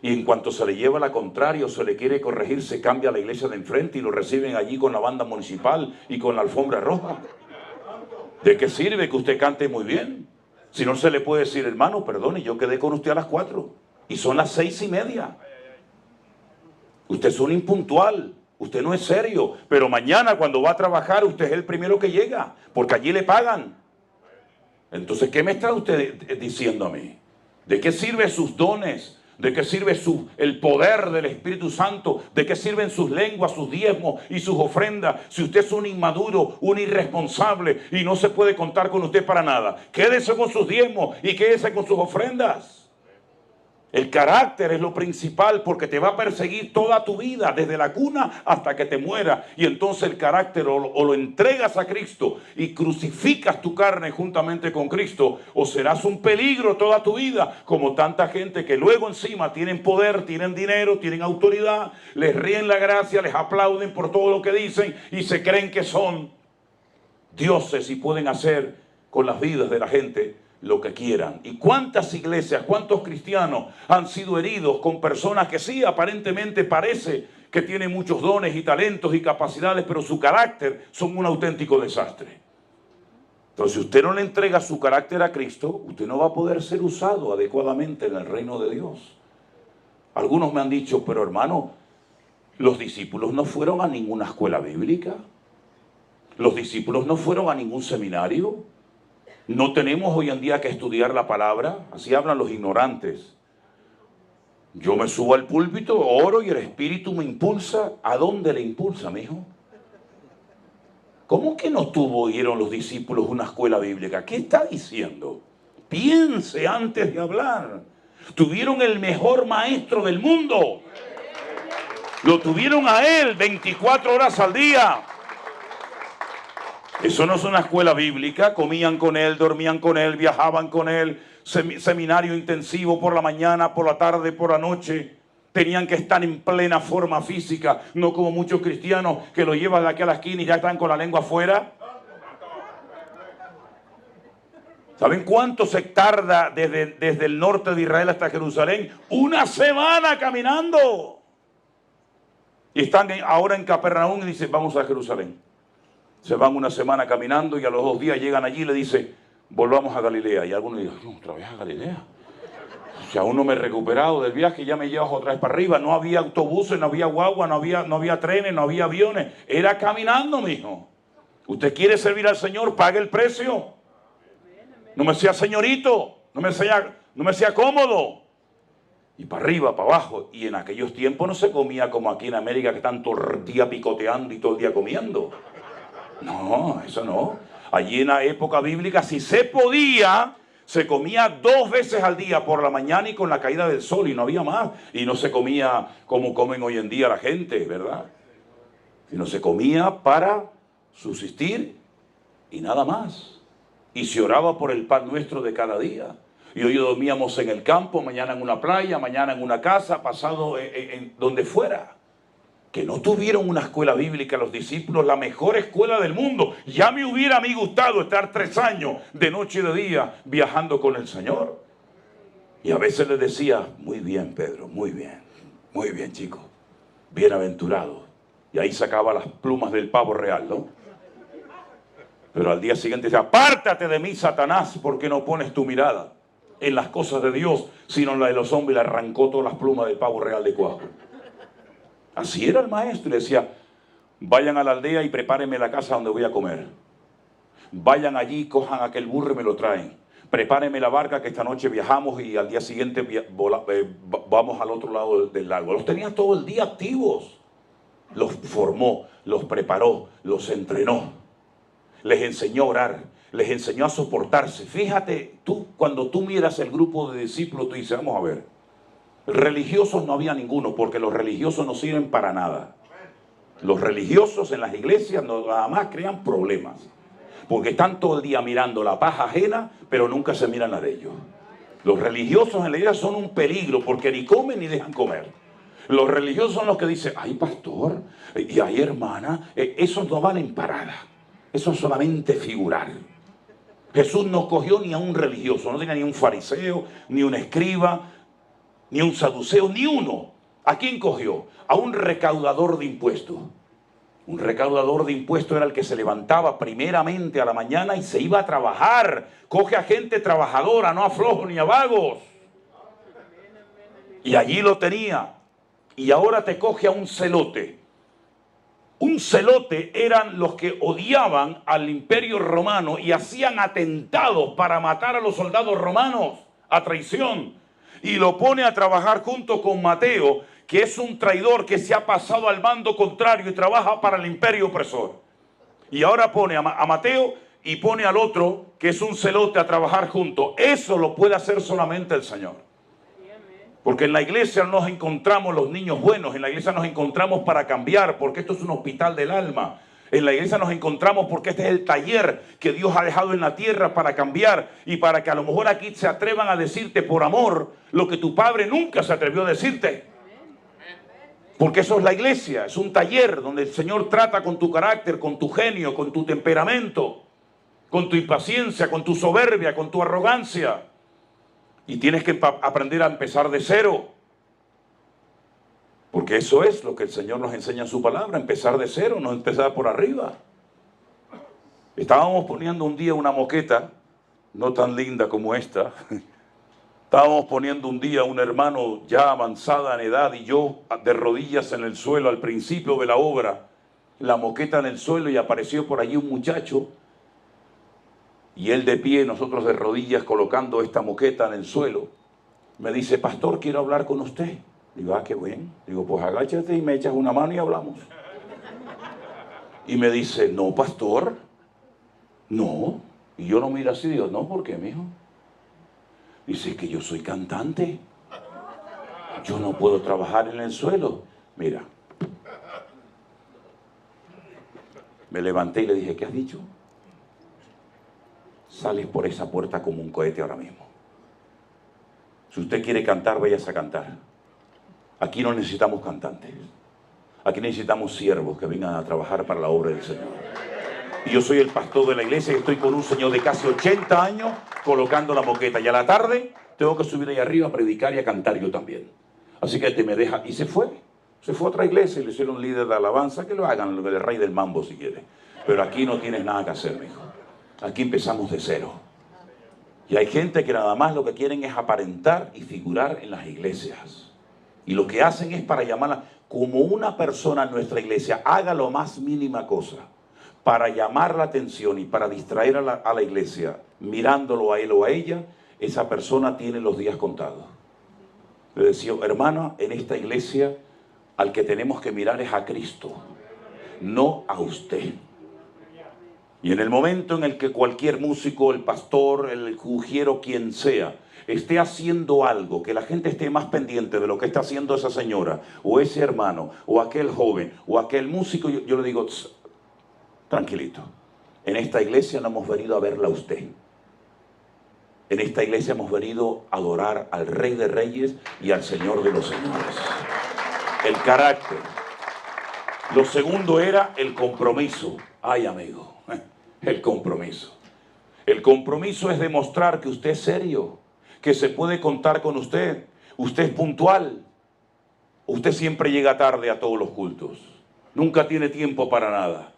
Y en cuanto se le lleva la contraria o se le quiere corregir, se cambia a la iglesia de enfrente y lo reciben allí con la banda municipal y con la alfombra roja. ¿De qué sirve que usted cante muy bien? Si no se le puede decir: hermano, perdone, yo quedé con usted a las 4 y son las 6:30. Usted es un impuntual, usted no es serio, pero mañana cuando va a trabajar usted es el primero que llega, porque allí le pagan. Entonces, ¿qué me está usted diciendo a mí? ¿De qué sirven sus dones? ¿De qué sirve el poder del Espíritu Santo? ¿De qué sirven sus lenguas, sus diezmos y sus ofrendas? Si usted es un inmaduro, un irresponsable y no se puede contar con usted para nada, quédese con sus diezmos y quédese con sus ofrendas. El carácter es lo principal, porque te va a perseguir toda tu vida, desde la cuna hasta que te mueras. Y entonces el carácter o lo entregas a Cristo y crucificas tu carne juntamente con Cristo, o serás un peligro toda tu vida, como tanta gente que luego encima tienen poder, tienen dinero, tienen autoridad, les ríen la gracia, les aplauden por todo lo que dicen y se creen que son dioses y pueden hacer con las vidas de la gente lo que quieran. ¿Y cuántas iglesias, cuántos cristianos han sido heridos con personas que sí, aparentemente parece que tienen muchos dones y talentos y capacidades, pero su carácter son un auténtico desastre? Entonces, si usted no le entrega su carácter a Cristo, usted no va a poder ser usado adecuadamente en el reino de Dios. Algunos me han dicho: pero hermano, los discípulos no fueron a ninguna escuela bíblica, los discípulos no fueron a ningún seminario. No tenemos hoy en día que estudiar la palabra. Así hablan los ignorantes. Yo me subo al púlpito, oro y el Espíritu me impulsa. ¿A dónde le impulsa, mijo? ¿Cómo que no tuvieron los discípulos una escuela bíblica? ¿Qué está diciendo? Piense antes de hablar. Tuvieron el mejor maestro del mundo. Lo tuvieron a él 24 horas al día. Eso no es una escuela bíblica. Comían con él, dormían con él, viajaban con él. Seminario intensivo por la mañana, por la tarde, por la noche. Tenían que estar en plena forma física. No como muchos cristianos que lo llevan de aquí a la esquina y ya están con la lengua afuera. ¿Saben cuánto se tarda desde el norte de Israel hasta Jerusalén? 1 semana caminando. Y están ahora en Capernaum y dicen, vamos a Jerusalén. Se van 1 semana caminando y a los 2 días llegan allí y le dicen, volvamos a Galilea. Y algunos dicen, no, otra vez a Galilea. Si aún no me he recuperado del viaje, ya me llevas otra vez para arriba. No había autobuses, no había guagua, no había trenes, no había aviones. Era caminando, mijo. ¿Usted quiere servir al Señor? Pague el precio. No me sea señorito, no me sea cómodo. Y para arriba, para abajo. Y en aquellos tiempos no se comía como aquí en América, que están todo el día picoteando y todo el día comiendo. No, eso no. Allí en la época bíblica, si se podía, se comía 2 veces al día, por la mañana y con la caída del sol, y no había más. Y no se comía como comen hoy en día la gente, ¿verdad? Sino se comía para subsistir y nada más. Y se oraba por el pan nuestro de cada día. Y hoy dormíamos en el campo, mañana en una playa, mañana en una casa, pasado en donde fuera. Que no tuvieron una escuela bíblica los discípulos, la mejor escuela del mundo. Ya me hubiera a mí gustado estar 3 años de noche y de día viajando con el Señor. Y a veces les decía, muy bien Pedro, muy bien chico, bienaventurado. Y ahí sacaba las plumas del pavo real, ¿no? Pero al día siguiente decía, apártate de mí, Satanás, porque no pones tu mirada en las cosas de Dios, sino en la de los hombres. Y le arrancó todas las plumas del pavo real de cuajo. Así era el maestro. Y le decía, vayan a la aldea y prepárenme la casa donde voy a comer. Vayan allí, cojan aquel burro y me lo traen. Prepárenme la barca que esta noche viajamos y al día siguiente vamos al otro lado del lago. Los tenía todo el día activos. Los formó, los preparó, los entrenó. Les enseñó a orar, les enseñó a soportarse. Fíjate, cuando tú miras el grupo de discípulos, tú dices, vamos a ver, religiosos no había ninguno, porque los religiosos no sirven para nada. Los religiosos en las iglesias nada más crean problemas, porque están todo el día mirando la paja ajena, pero nunca se miran la de ellos. Los religiosos en la iglesia son un peligro, porque ni comen ni dejan comer. Los religiosos son los que dicen, ay pastor, y ay hermana, esos no valen parada. Eso es solamente figurar. Jesús no cogió ni a un religioso, no tenía ni un fariseo, ni un escriba, ni un saduceo, ni uno. ¿A quién cogió? A un recaudador de impuestos. Un recaudador de impuestos era el que se levantaba primeramente a la mañana y se iba a trabajar. Coge a gente trabajadora, no a flojos ni a vagos. Y allí lo tenía. Y ahora te coge a un celote. Un celote eran los que odiaban al imperio romano y hacían atentados para matar a los soldados romanos a traición. Y lo pone a trabajar junto con Mateo, que es un traidor que se ha pasado al bando contrario y trabaja para el imperio opresor. Y ahora pone a Mateo y pone al otro, que es un celote, a trabajar junto. Eso lo puede hacer solamente el Señor. Porque en la iglesia nos encontramos los niños buenos, en la iglesia nos encontramos para cambiar, porque esto es un hospital del alma. En la iglesia nos encontramos porque este es el taller que Dios ha dejado en la tierra para cambiar y para que a lo mejor aquí se atrevan a decirte por amor lo que tu padre nunca se atrevió a decirte. Porque eso es la iglesia, es un taller donde el Señor trata con tu carácter, con tu genio, con tu temperamento, con tu impaciencia, con tu soberbia, con tu arrogancia. Y tienes que aprender a empezar de cero. Porque eso es lo que el Señor nos enseña en su palabra, empezar de cero, no empezar por arriba. Estábamos poniendo un día una moqueta, no tan linda como esta. Estábamos poniendo un día un hermano ya avanzada en edad y yo de rodillas en el suelo al principio de la obra. La moqueta en el suelo y apareció por allí un muchacho. Y él de pie, nosotros de rodillas colocando esta moqueta en el suelo. Me dice, pastor, quiero hablar con usted. Digo, qué bien. Digo, pues agáchate y me echas una mano y hablamos. Y me dice, no, pastor, no. Y yo lo miro así, digo, no, ¿por qué, mijo? Dice, que yo soy cantante. Yo no puedo trabajar en el suelo. Mira. Me levanté y le dije, ¿qué has dicho? Sales por esa puerta como un cohete ahora mismo. Si usted quiere cantar, váyase a cantar. Aquí no necesitamos cantantes. Aquí necesitamos siervos que vengan a trabajar para la obra del Señor. Y yo soy el pastor de la iglesia y estoy con un señor de casi 80 años colocando la moqueta. Y a la tarde tengo que subir ahí arriba a predicar y a cantar yo también. Así que me deja. Y se fue. Se fue a otra iglesia y le hicieron un líder de alabanza. Que lo hagan, el rey del mambo si quiere. Pero aquí no tienes nada que hacer, mijo. Aquí empezamos de cero. Y hay gente que nada más lo que quieren es aparentar y figurar en las iglesias. Y lo que hacen es para llamarla, como una persona en nuestra iglesia haga lo más mínima cosa para llamar la atención y para distraer a la iglesia, mirándolo a él o a ella, esa persona tiene los días contados. Le decía, hermana, en esta iglesia al que tenemos que mirar es a Cristo, no a usted. Y en el momento en el que cualquier músico, el pastor, el ujiero, quien sea, esté haciendo algo, que la gente esté más pendiente de lo que está haciendo esa señora, o ese hermano, o aquel joven, o aquel músico, yo le digo, tranquilito, en esta iglesia no hemos venido a verla a usted. En esta iglesia hemos venido a adorar al Rey de Reyes y al Señor de los Señores. El carácter. Lo segundo era el compromiso. Ay, amigo, el compromiso. El compromiso es demostrar que usted es serio, que se puede contar con usted. Usted es puntual. Usted siempre llega tarde a todos los cultos. Nunca tiene tiempo para nada.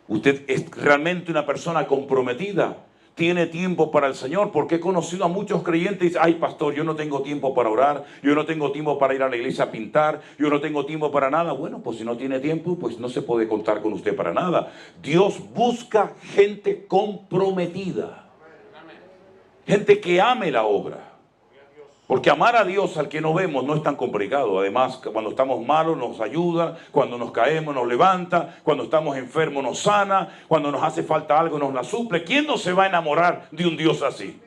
Usted es realmente una persona comprometida. Tiene tiempo para el Señor, porque he conocido a muchos creyentes y dicen, ay pastor, yo no tengo tiempo para orar, yo no tengo tiempo para ir a la iglesia a pintar, yo no tengo tiempo para nada. Bueno, pues si no tiene tiempo, pues no se puede contar con usted para nada. Dios busca gente comprometida, gente que ame la obra. Porque amar a Dios al que no vemos no es tan complicado. Además, cuando estamos malos nos ayuda, cuando nos caemos nos levanta, cuando estamos enfermos nos sana, cuando nos hace falta algo nos la suple. ¿Quién no se va a enamorar de un Dios así?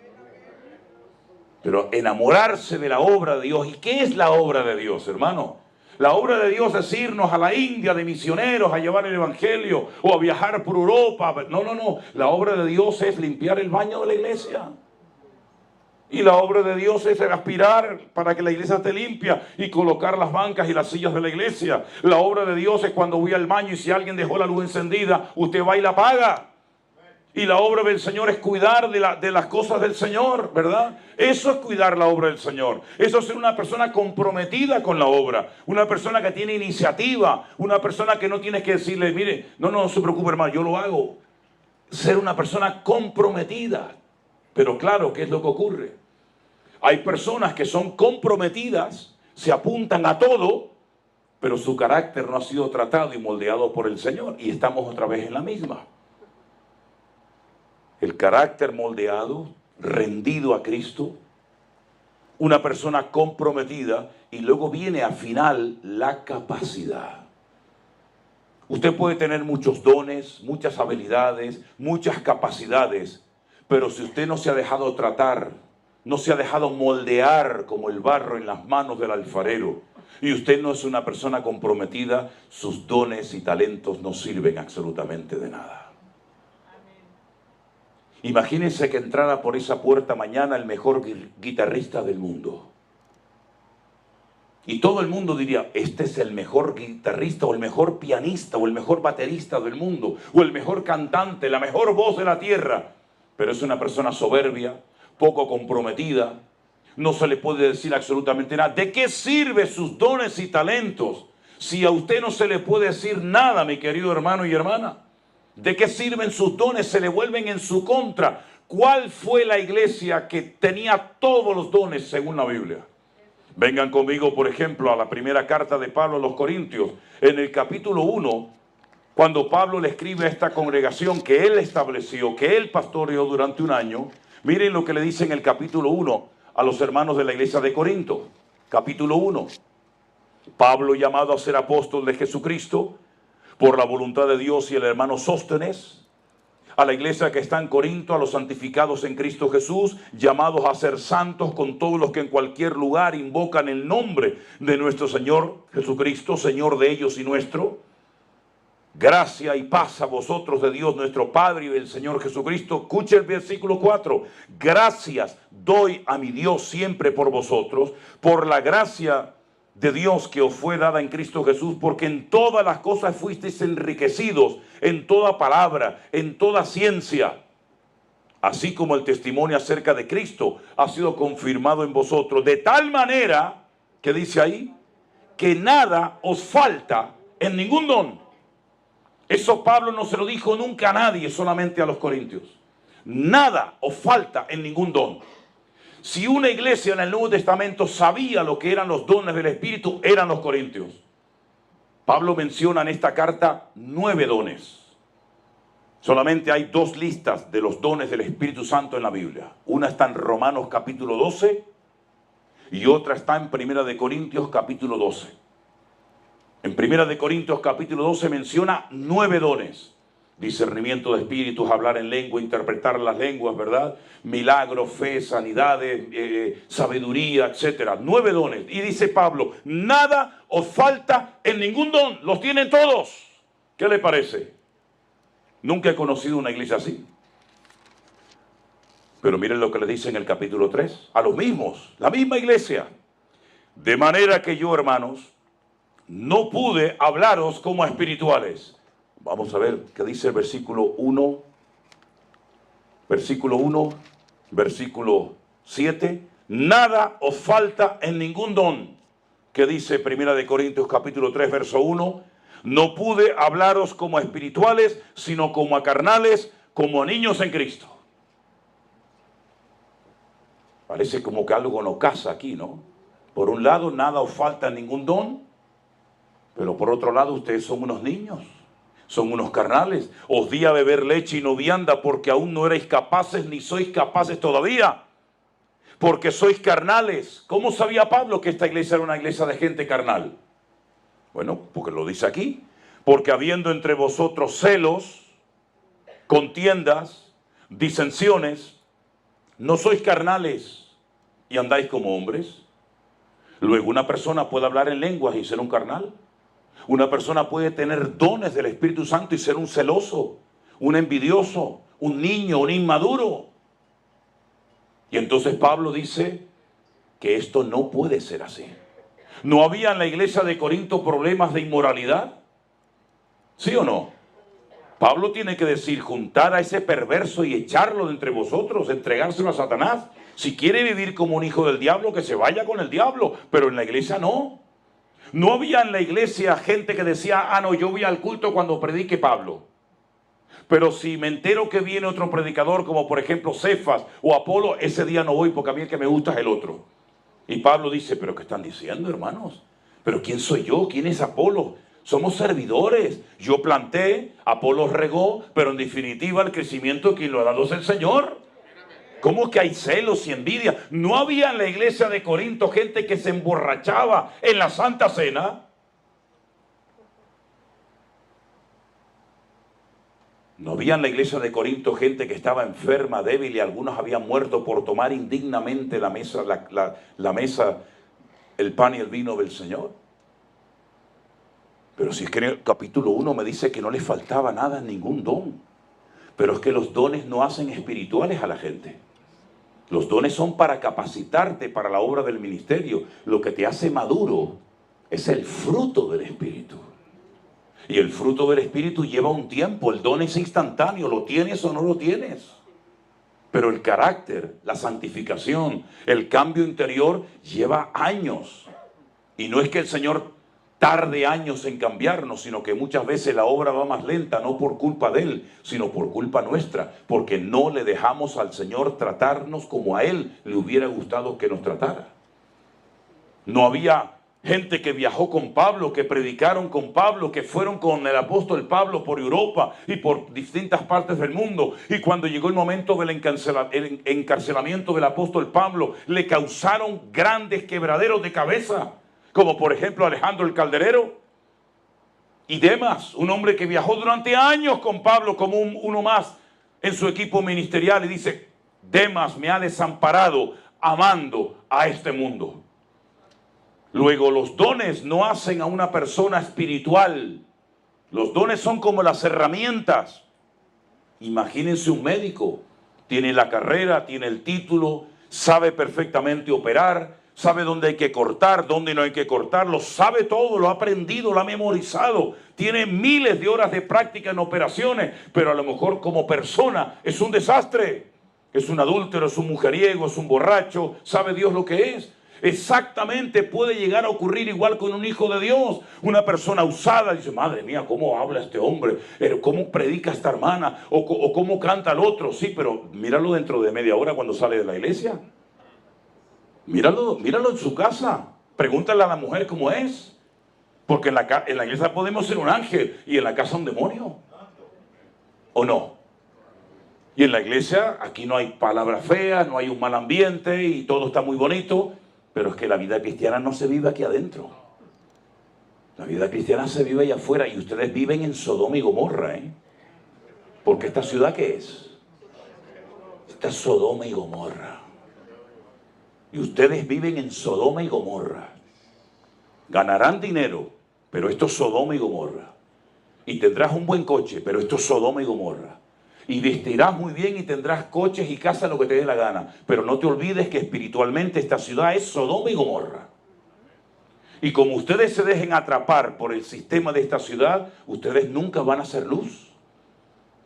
Pero enamorarse de la obra de Dios. ¿Y qué es la obra de Dios, hermano? La obra de Dios es irnos a la India de misioneros a llevar el evangelio o a viajar por Europa. No, no, no. La obra de Dios es limpiar el baño de la iglesia. Y la obra de Dios es aspirar para que la iglesia esté limpia y colocar las bancas y las sillas de la iglesia. La obra de Dios es cuando voy al baño y si alguien dejó la luz encendida, usted va y la apaga. Y la obra del Señor es cuidar de las cosas del Señor, ¿verdad? Eso es cuidar la obra del Señor. Eso es ser una persona comprometida con la obra. Una persona que tiene iniciativa. Una persona que no tienes que decirle, mire, no se preocupe hermano, yo lo hago. Ser una persona comprometida. Pero claro, ¿qué es lo que ocurre? Hay personas que son comprometidas, se apuntan a todo, pero su carácter no ha sido tratado y moldeado por el Señor. Y estamos otra vez en la misma. El carácter moldeado, rendido a Cristo, una persona comprometida, y luego viene al final la capacidad. Usted puede tener muchos dones, muchas habilidades, muchas capacidades, pero si usted no se ha dejado tratar, no se ha dejado moldear como el barro en las manos del alfarero, y usted no es una persona comprometida, sus dones y talentos no sirven absolutamente de nada. Imagínense que entrara por esa puerta mañana el mejor guitarrista del mundo. Y todo el mundo diría, este es el mejor guitarrista o el mejor pianista o el mejor baterista del mundo o el mejor cantante, la mejor voz de la tierra. Pero es una persona soberbia, poco comprometida, no se le puede decir absolutamente nada. ¿De qué sirven sus dones y talentos si a usted no se le puede decir nada, mi querido hermano y hermana? ¿De qué sirven sus dones? Se le vuelven en su contra. ¿Cuál fue la iglesia que tenía todos los dones según la Biblia? Vengan conmigo, por ejemplo, a la primera carta de Pablo a los Corintios. En el capítulo 1, cuando Pablo le escribe a esta congregación que él estableció, que él pastoreó durante un año, miren lo que le dice en el capítulo 1 a los hermanos de la iglesia de Corinto. capítulo 1. Pablo, llamado a ser apóstol de Jesucristo por la voluntad de Dios, y el hermano Sóstenes, a la iglesia que está en Corinto, a los santificados en Cristo Jesús, llamados a ser santos con todos los que en cualquier lugar invocan el nombre de nuestro Señor Jesucristo, Señor de ellos y nuestro. Gracia y paz a vosotros de Dios nuestro Padre y del Señor Jesucristo. Escuche el versículo 4. Gracias doy a mi Dios siempre por vosotros, por la gracia de Dios que os fue dada en Cristo Jesús, porque en todas las cosas fuisteis enriquecidos, en toda palabra, en toda ciencia, así como el testimonio acerca de Cristo ha sido confirmado en vosotros, de tal manera, que dice ahí, que nada os falta en ningún don. Eso Pablo no se lo dijo nunca a nadie, solamente a los corintios. Nada os falta en ningún don. Si una iglesia en el Nuevo Testamento sabía lo que eran los dones del Espíritu, eran los corintios. Pablo menciona en esta carta 9 dones. Solamente hay 2 listas de los dones del Espíritu Santo en la Biblia. Una está en Romanos capítulo 12 y otra está en Primera de Corintios capítulo 12. En Primera de Corintios capítulo 12 menciona 9 dones. Discernimiento de espíritus, hablar en lengua, interpretar las lenguas, ¿verdad? Milagros, fe, sanidades, sabiduría, etcétera. 9 dones. Y dice Pablo, nada os falta en ningún don. Los tienen todos. ¿Qué le parece? Nunca he conocido una iglesia así. Pero miren lo que le dice en el capítulo 3. A los mismos, la misma iglesia. De manera que yo, hermanos, no pude hablaros como a espirituales. Vamos a ver qué dice el versículo 1. Versículo 1, versículo 7. Nada os falta en ningún don. ¿Qué dice Primera de Corintios capítulo 3, verso 1? No pude hablaros como a espirituales, sino como a carnales, como a niños en Cristo. Parece como que algo no casa aquí, ¿no? Por un lado, nada os falta en ningún don, pero por otro lado, ustedes son unos niños. Son unos carnales. Os di a beber leche y no vianda porque aún no erais capaces ni sois capaces todavía. Porque sois carnales. ¿Cómo sabía Pablo que esta iglesia era una iglesia de gente carnal? Bueno, porque lo dice aquí. Porque habiendo entre vosotros celos, contiendas, disensiones, no sois carnales y andáis como hombres. Luego una persona puede hablar en lenguas y ser un carnal. Una persona puede tener dones del Espíritu Santo y ser un celoso, un envidioso, un niño, un inmaduro. Y entonces Pablo dice que esto no puede ser así. ¿No había en la iglesia de Corinto problemas de inmoralidad? ¿Sí o no? Pablo tiene que decir, juntar a ese perverso y echarlo de entre vosotros, entregárselo a Satanás. Si quiere vivir como un hijo del diablo, que se vaya con el diablo, pero en la iglesia no. No había en la iglesia gente que decía, no, yo voy al culto cuando predique Pablo. Pero si me entero que viene otro predicador, como por ejemplo Cefas o Apolo, ese día no voy porque a mí el que me gusta es el otro. Y Pablo dice, ¿pero qué están diciendo, hermanos? ¿Pero quién soy yo? ¿Quién es Apolo? Somos servidores. Yo planté, Apolo regó, pero en definitiva el crecimiento quien lo ha dado es el Señor. ¿Cómo que hay celos y envidia? ¿No había en la iglesia de Corinto gente que se emborrachaba en la Santa Cena? ¿No había en la iglesia de Corinto gente que estaba enferma, débil y algunos habían muerto por tomar indignamente la mesa, el pan y el vino del Señor? Pero si es que en el capítulo 1 me dice que no les faltaba nada, ningún don. Pero es que los dones no hacen espirituales a la gente. Los dones son para capacitarte para la obra del ministerio. Lo que te hace maduro es el fruto del Espíritu. Y el fruto del Espíritu lleva un tiempo. El don es instantáneo. ¿Lo tienes o no lo tienes? Pero el carácter, la santificación, el cambio interior lleva años. Y no es que el Señor tarde años en cambiarnos, sino que muchas veces la obra va más lenta, no por culpa de Él, sino por culpa nuestra, porque no le dejamos al Señor tratarnos como a Él le hubiera gustado que nos tratara. No había gente que viajó con Pablo, que predicaron con Pablo, que fueron con el apóstol Pablo por Europa y por distintas partes del mundo. Y cuando llegó el momento del encarcelamiento del apóstol Pablo, le causaron grandes quebraderos de cabeza, como por ejemplo Alejandro el Calderero y Demas, un hombre que viajó durante años con Pablo como uno más en su equipo ministerial, y dice: Demas me ha desamparado amando a este mundo. Luego, los dones no hacen a una persona espiritual. Los dones son como las herramientas. Imagínense un médico. Tiene la carrera, tiene el título, sabe perfectamente operar, sabe dónde hay que cortar, dónde no hay que cortar, lo sabe todo, lo ha aprendido, lo ha memorizado. Tiene miles de horas de práctica en operaciones, pero a lo mejor como persona es un desastre. Es un adúltero, es un mujeriego, es un borracho, sabe Dios lo que es. Exactamente puede llegar a ocurrir igual con un hijo de Dios. Una persona usada dice: madre mía, ¿cómo habla este hombre? ¿Cómo predica esta hermana? ¿O cómo canta el otro? Sí, pero míralo dentro de media hora cuando sale de la iglesia. Míralo en su casa. Pregúntale a la mujer cómo es. Porque en la iglesia podemos ser un ángel y en la casa un demonio. ¿O no? Y en la iglesia aquí no hay palabras feas, no hay un mal ambiente y todo está muy bonito. Pero es que la vida cristiana no se vive aquí adentro. La vida cristiana se vive allá afuera. Y ustedes viven en Sodoma y Gomorra, ¿eh? Porque esta ciudad, ¿qué es? Esta es Sodoma y Gomorra. Y ustedes viven en Sodoma y Gomorra. Ganarán dinero, pero esto es Sodoma y Gomorra. Y tendrás un buen coche, pero esto es Sodoma y Gomorra. Y vestirás muy bien y tendrás coches y casas, lo que te dé la gana. Pero no te olvides que espiritualmente esta ciudad es Sodoma y Gomorra. Y como ustedes se dejen atrapar por el sistema de esta ciudad, ustedes nunca van a hacer luz.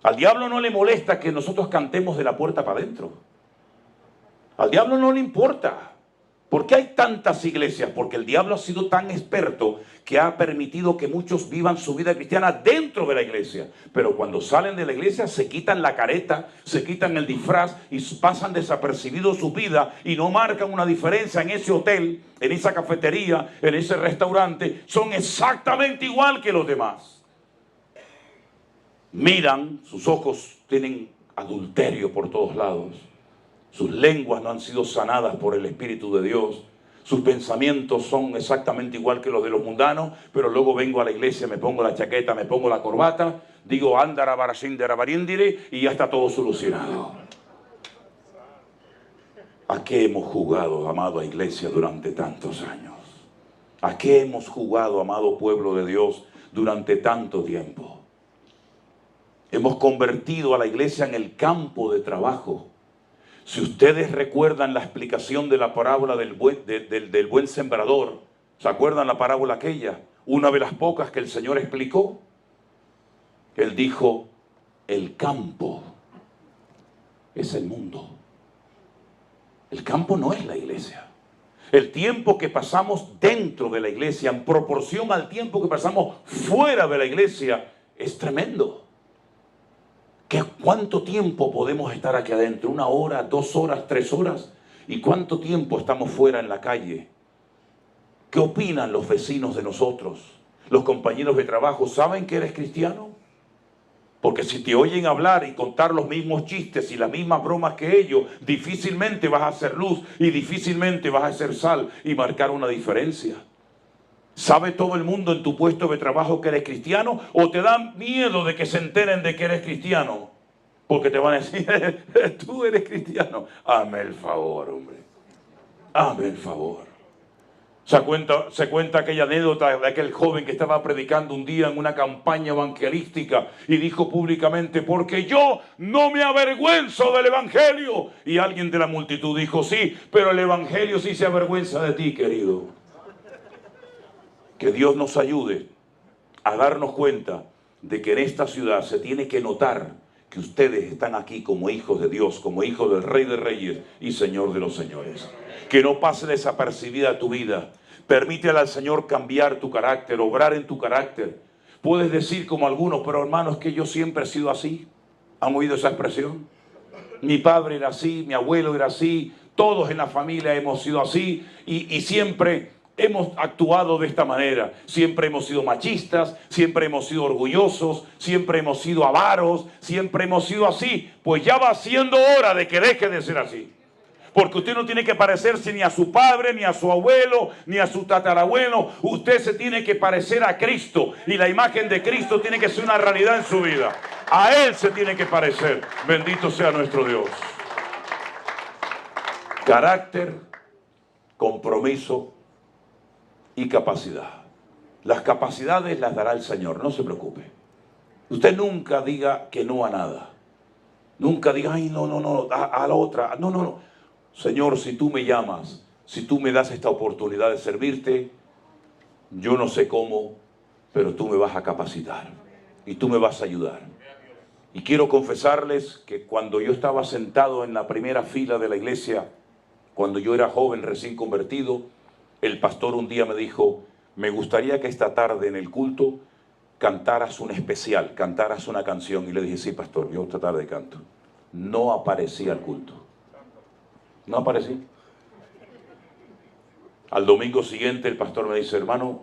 Al diablo no le molesta que nosotros cantemos de la puerta para adentro. Al diablo no le importa. ¿Por qué hay tantas iglesias? Porque el diablo ha sido tan experto que ha permitido que muchos vivan su vida cristiana dentro de la iglesia. Pero cuando salen de la iglesia se quitan la careta, se quitan el disfraz y pasan desapercibidos su vida y no marcan una diferencia en ese hotel, en esa cafetería, en ese restaurante. Son exactamente igual que los demás. Miran, sus ojos tienen adulterio por todos lados. Sus lenguas no han sido sanadas por el Espíritu de Dios. Sus pensamientos son exactamente igual que los de los mundanos, pero luego vengo a la iglesia, me pongo la chaqueta, me pongo la corbata, digo andara barashindara barindire y ya está todo solucionado. ¿A qué hemos jugado, amada iglesia, durante tantos años? ¿A qué hemos jugado, amado pueblo de Dios, durante tanto tiempo? Hemos convertido a la iglesia en el campo de trabajo. Si ustedes recuerdan la explicación de la parábola del buen sembrador, ¿se acuerdan la parábola aquella? Una de las pocas que el Señor explicó. Él dijo: el campo es el mundo. El campo no es la iglesia. El tiempo que pasamos dentro de la iglesia en proporción al tiempo que pasamos fuera de la iglesia es tremendo. ¿Cuánto tiempo podemos estar aquí adentro? ¿1 hora, 2 horas, 3 horas? ¿Y cuánto tiempo estamos fuera en la calle? ¿Qué opinan los vecinos de nosotros? Los compañeros de trabajo, ¿saben que eres cristiano? Porque si te oyen hablar y contar los mismos chistes y las mismas bromas que ellos, difícilmente vas a hacer luz y difícilmente vas a hacer sal y marcar una diferencia. ¿Sabe todo el mundo en tu puesto de trabajo que eres cristiano? ¿O te da miedo de que se enteren de que eres cristiano? Porque te van a decir: tú eres cristiano. Hazme el favor, hombre. Hazme el favor. Se cuenta aquella anécdota de aquel joven que estaba predicando un día en una campaña evangelística y dijo públicamente: porque yo no me avergüenzo del evangelio. Y alguien de la multitud dijo: sí, pero el evangelio sí se avergüenza de ti, querido. Que Dios nos ayude a darnos cuenta de que en esta ciudad se tiene que notar que ustedes están aquí como hijos de Dios, como hijos del Rey de Reyes y Señor de los Señores. Que no pase desapercibida tu vida. Permítele al Señor cambiar tu carácter, obrar en tu carácter. Puedes decir como algunos: pero hermanos, que yo siempre he sido así. ¿Han oído esa expresión? Mi padre era así, mi abuelo era así, todos en la familia hemos sido así y siempre hemos actuado de esta manera. Siempre hemos sido machistas, siempre hemos sido orgullosos, siempre hemos sido avaros, siempre hemos sido así. Pues ya va siendo hora de que deje de ser así. Porque usted no tiene que parecerse ni a su padre, ni a su abuelo, ni a su tatarabuelo. Usted se tiene que parecer a Cristo. Y la imagen de Cristo tiene que ser una realidad en su vida. A Él se tiene que parecer. Bendito sea nuestro Dios. Carácter, compromiso y capacidad. Las capacidades las dará el Señor, no se preocupe. Usted nunca diga que no a nada. Nunca diga, ay, no, a la otra. No. Señor, si tú me llamas, si tú me das esta oportunidad de servirte, yo no sé cómo, pero tú me vas a capacitar y tú me vas a ayudar. Y quiero confesarles que cuando yo estaba sentado en la primera fila de la iglesia, cuando yo era joven recién convertido, el pastor un día me dijo, me gustaría que esta tarde en el culto cantaras un especial, cantaras una canción. Y le dije, sí, pastor, yo esta tarde canto. No aparecí al culto. No aparecí. Al domingo siguiente el pastor me dice, hermano,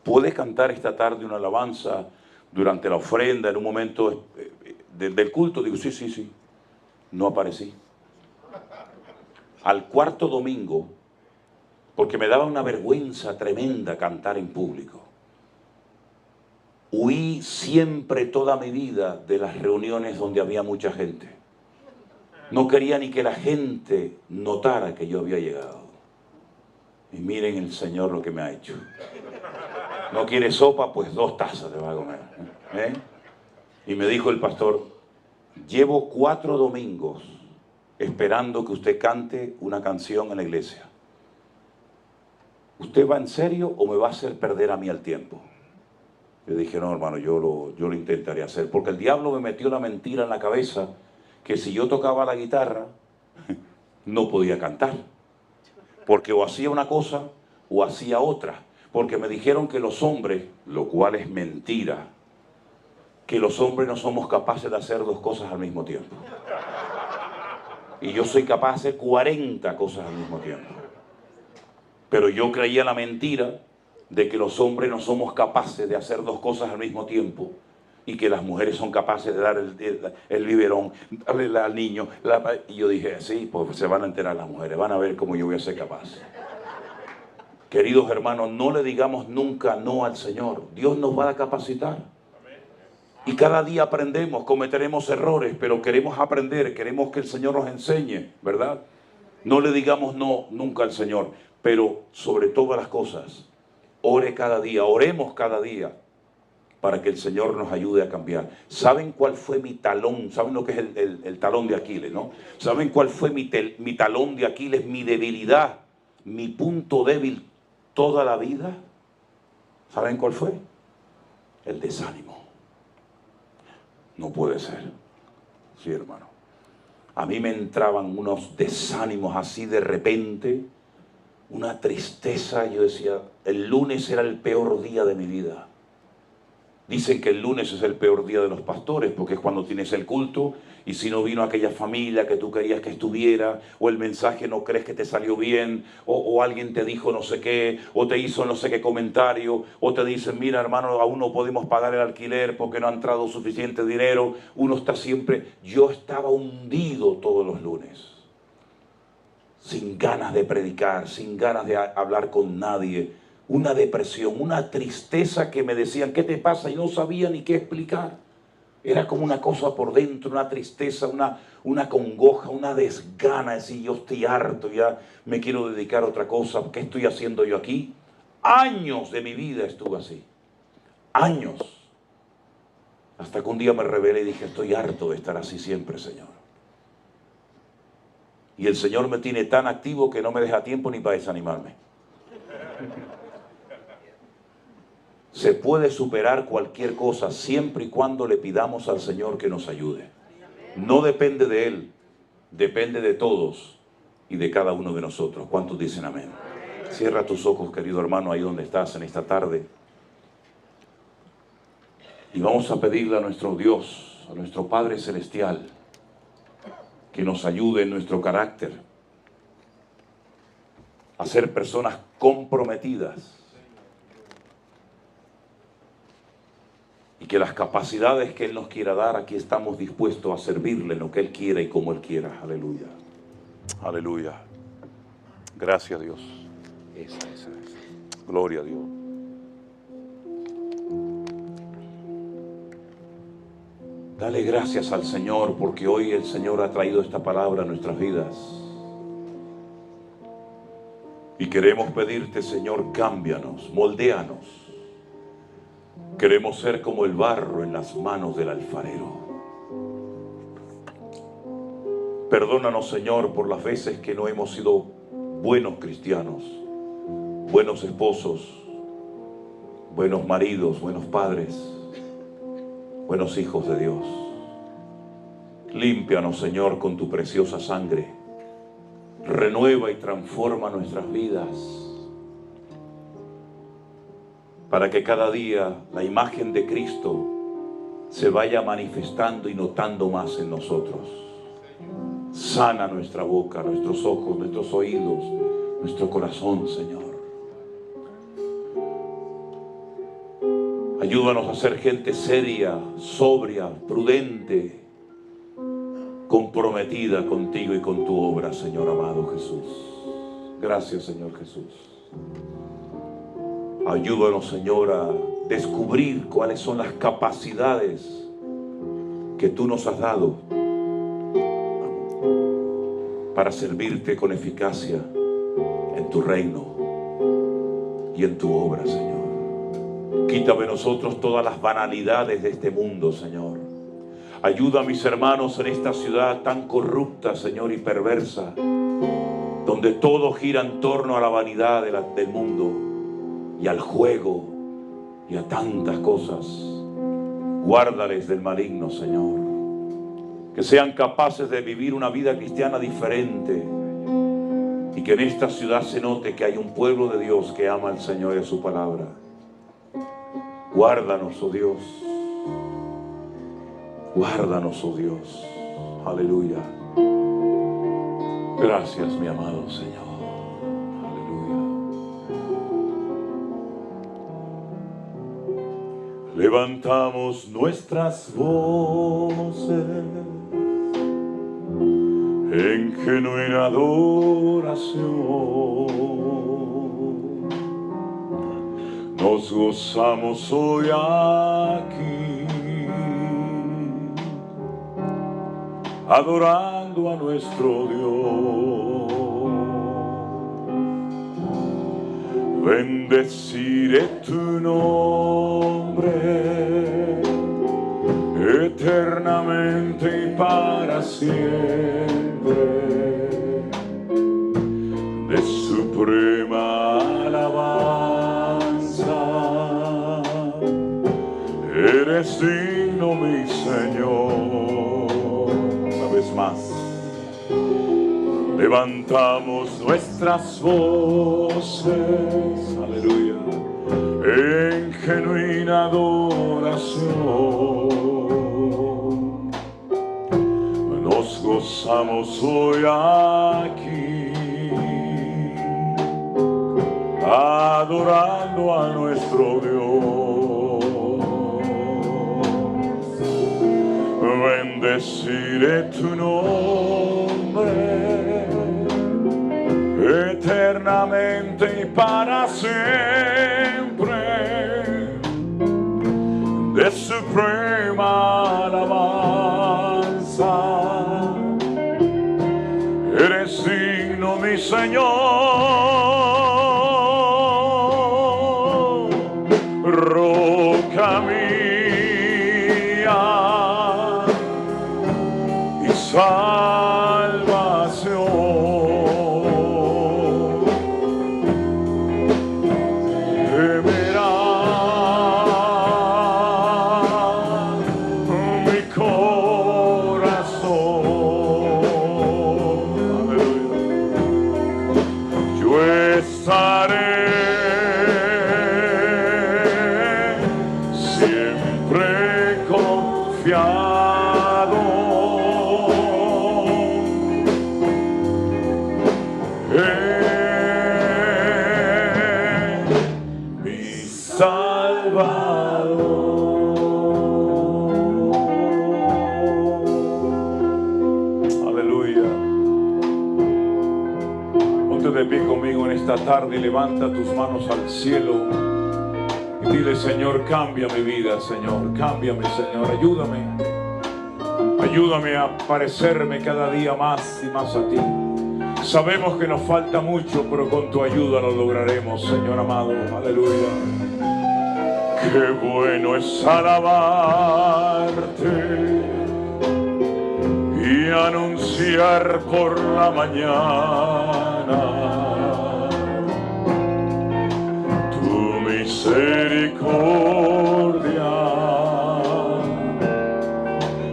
¿puedes cantar esta tarde una alabanza durante la ofrenda en un momento del culto? Digo, sí. No aparecí. Al cuarto domingo, porque me daba una vergüenza tremenda cantar en público, huí siempre toda mi vida de las reuniones donde había mucha gente. No quería ni que la gente notara que yo había llegado. Y miren el Señor lo que me ha hecho. ¿No quiere sopa? Pues 2 tazas le va a comer. Y me dijo el pastor, llevo 4 domingos esperando que usted cante una canción en la iglesia. ¿Usted va en serio o me va a hacer perder a mí el tiempo? Yo dije, no, hermano, yo lo intentaré hacer. Porque el diablo me metió la mentira en la cabeza que si yo tocaba la guitarra, no podía cantar. Porque o hacía una cosa o hacía otra. Porque me dijeron que los hombres, lo cual es mentira, que los hombres no somos capaces de hacer 2 cosas al mismo tiempo. Y yo soy capaz de hacer 40 cosas al mismo tiempo. Pero yo creía la mentira de que los hombres no somos capaces de hacer 2 cosas al mismo tiempo. Y que las mujeres son capaces de dar el biberón, darle al niño. Y yo dije, sí, pues se van a enterar las mujeres, van a ver cómo yo voy a ser capaz. Queridos hermanos, no le digamos nunca no al Señor. Dios nos va a capacitar. Y cada día aprendemos, cometeremos errores, pero queremos aprender, queremos que el Señor nos enseñe, ¿verdad? No le digamos no nunca al Señor, pero sobre todas las cosas, ore cada día, oremos cada día, para que el Señor nos ayude a cambiar. ¿Saben cuál fue mi talón? ¿Saben lo que es el talón de Aquiles, no? ¿Saben cuál fue mi talón de Aquiles, mi debilidad, mi punto débil toda la vida? ¿Saben cuál fue? El desánimo. No puede ser. Sí, hermano. A mí me entraban unos desánimos así de repente, una tristeza. Yo decía, el lunes era el peor día de mi vida. Dicen que el lunes es el peor día de los pastores porque es cuando tienes el culto y si no vino aquella familia que tú querías que estuviera, o el mensaje no crees que te salió bien, o alguien te dijo no sé qué, o te hizo no sé qué comentario, o te dicen, mira hermano, aún no podemos pagar el alquiler porque no ha entrado suficiente dinero. Uno está siempre... Yo estaba hundido todos los lunes, sin ganas de predicar, sin ganas de hablar con nadie. Una depresión, una tristeza que me decían, ¿qué te pasa? Y no sabía ni qué explicar. Era como una cosa por dentro, una tristeza, una congoja, una desgana. Decir, yo estoy harto, ya me quiero dedicar a otra cosa. ¿Qué estoy haciendo yo aquí? Años de mi vida estuve así. Años. Hasta que un día me rebelé y dije, estoy harto de estar así siempre, Señor. Y el Señor me tiene tan activo que no me deja tiempo ni para desanimarme. Se puede superar cualquier cosa siempre y cuando le pidamos al Señor que nos ayude. No depende de Él, depende de todos y de cada uno de nosotros. ¿Cuántos dicen amén? Cierra tus ojos, querido hermano, ahí donde estás en esta tarde. Y vamos a pedirle a nuestro Dios, a nuestro Padre Celestial, que nos ayude en nuestro carácter. a ser personas comprometidas. Y que las capacidades que Él nos quiera dar, aquí estamos dispuestos a servirle en lo que Él quiera y como Él quiera. Aleluya. Aleluya. Gracias, Dios. Esa. Gloria a Dios. Dale gracias al Señor porque hoy el Señor ha traído esta palabra a nuestras vidas. Y queremos pedirte, Señor, cámbianos, moldéanos. Queremos ser como el barro en las manos del alfarero. Perdónanos, Señor, por las veces que no hemos sido buenos cristianos, buenos esposos, buenos maridos, buenos padres, buenos hijos de Dios. Límpianos, Señor, con tu preciosa sangre. Renueva y transforma nuestras vidas, para que cada día la imagen de Cristo se vaya manifestando y notando más en nosotros. Sana nuestra boca, nuestros ojos, nuestros oídos, nuestro corazón, Señor. Ayúdanos a ser gente seria, sobria, prudente, comprometida contigo y con tu obra, Señor amado Jesús. Gracias, Señor Jesús. Ayúdanos, Señor, a descubrir cuáles son las capacidades que tú nos has dado para servirte con eficacia en tu reino y en tu obra, Señor. Quítame de nosotros todas las banalidades de este mundo, Señor. Ayuda a mis hermanos en esta ciudad tan corrupta, Señor, y perversa, donde todo gira en torno a la vanidad del mundo y al juego y a tantas cosas. Guárdales del maligno, Señor. Que sean capaces de vivir una vida cristiana diferente y que en esta ciudad se note que hay un pueblo de Dios que ama al Señor y a su palabra. Guárdanos, oh Dios. Guárdanos, oh Dios. Aleluya. Gracias, mi amado Señor. Levantamos nuestras voces en genuina adoración. Nos gozamos hoy aquí, adorando a nuestro Dios. Bendeciré tu nombre eternamente y para siempre. De suprema alabanza eres digno, mi Señor. Una vez más. Levantamos nuestras voces, aleluya, en genuina adoración. Nos gozamos hoy aquí, adorando a nuestro Dios. Bendeciré tu nombre eternamente y para siempre. De suprema alabanza eres digno, mi Señor. Roca mía y salvación. Ponte de pie conmigo en esta tarde y levanta tus manos al cielo y dile: Señor, cambia mi vida, Señor, cámbiame, Señor, ayúdame. Ayúdame a parecerme cada día más y más a ti. Sabemos que nos falta mucho, pero con tu ayuda lo lograremos, Señor amado. Aleluya. Qué bueno es alabarte y anunciar por la mañana tu misericordia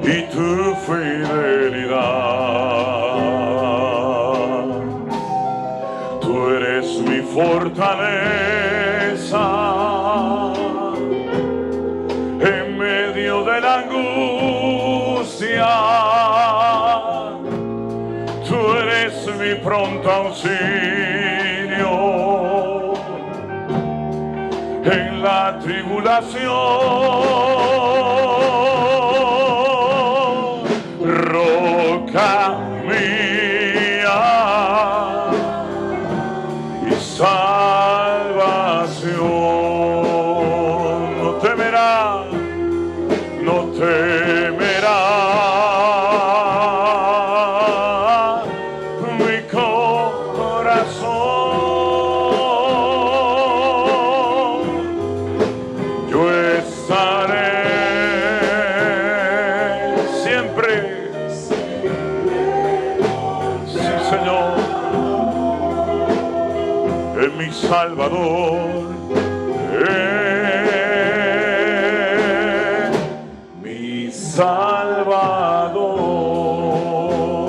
y tu fidelidad. Tú eres mi fortaleza en medio de la angustia. Tú eres mi pronto auxilio en la tribulación. Roca mía y salvación. No temerá, no temerá mi corazón. Yo estaré siempre, sí, Señor, en mi Salvador. Mi Salvador.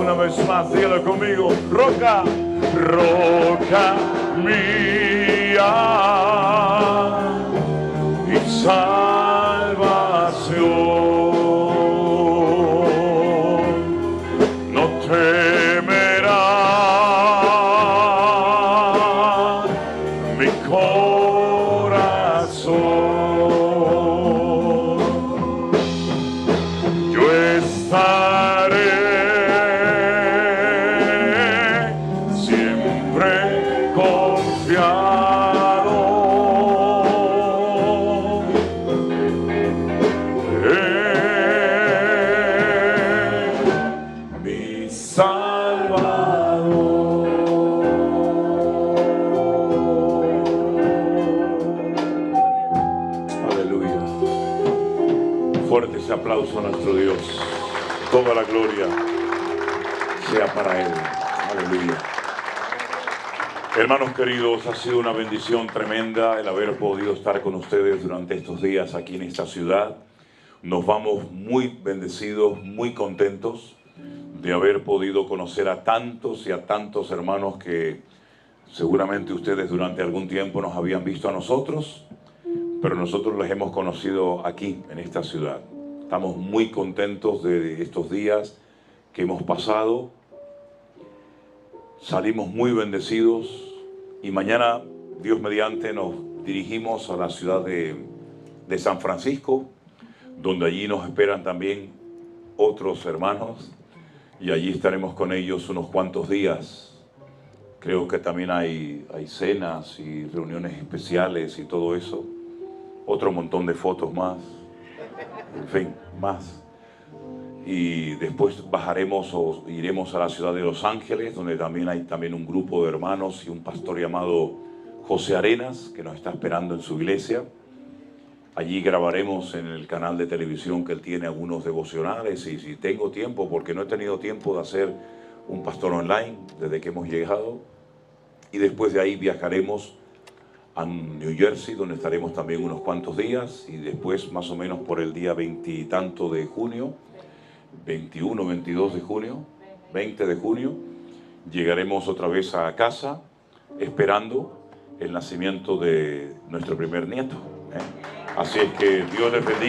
Una vez más, dígalo conmigo: roca, roca mía y salvación. No temerá mi corazón. Yo estaré siempre confiado en mi Salvador. Aleluya. Fuerte ese aplauso a nuestro Dios. Toda la gloria sea para Él. Aleluya. Hermanos queridos, ha sido una bendición tremenda el haber podido estar con ustedes durante estos días aquí en esta ciudad. Nos vamos muy bendecidos, muy contentos de haber podido conocer a tantos y a tantos hermanos que seguramente ustedes durante algún tiempo nos habían visto a nosotros, pero nosotros les hemos conocido aquí en esta ciudad. Estamos muy contentos de estos días que hemos pasado. Salimos muy bendecidos y mañana, Dios mediante, nos dirigimos a la ciudad de San Francisco, donde allí nos esperan también otros hermanos y allí estaremos con ellos unos cuantos días. Creo que también hay cenas y reuniones especiales y todo eso. Otro montón de fotos más. En fin, más. Y después bajaremos o iremos a la ciudad de Los Ángeles, donde también hay un grupo de hermanos y un pastor llamado José Arenas, que nos está esperando en su iglesia. Allí grabaremos en el canal de televisión que él tiene algunos devocionales, y si tengo tiempo, porque no he tenido tiempo de hacer un pastor online desde que hemos llegado. Y después de ahí viajaremos a New Jersey, donde estaremos también unos cuantos días, y después más o menos por el día 20 y tanto de junio, 21, 22 de junio, 20 de junio, llegaremos otra vez a casa esperando el nacimiento de nuestro primer nieto. Así es que Dios les bendiga.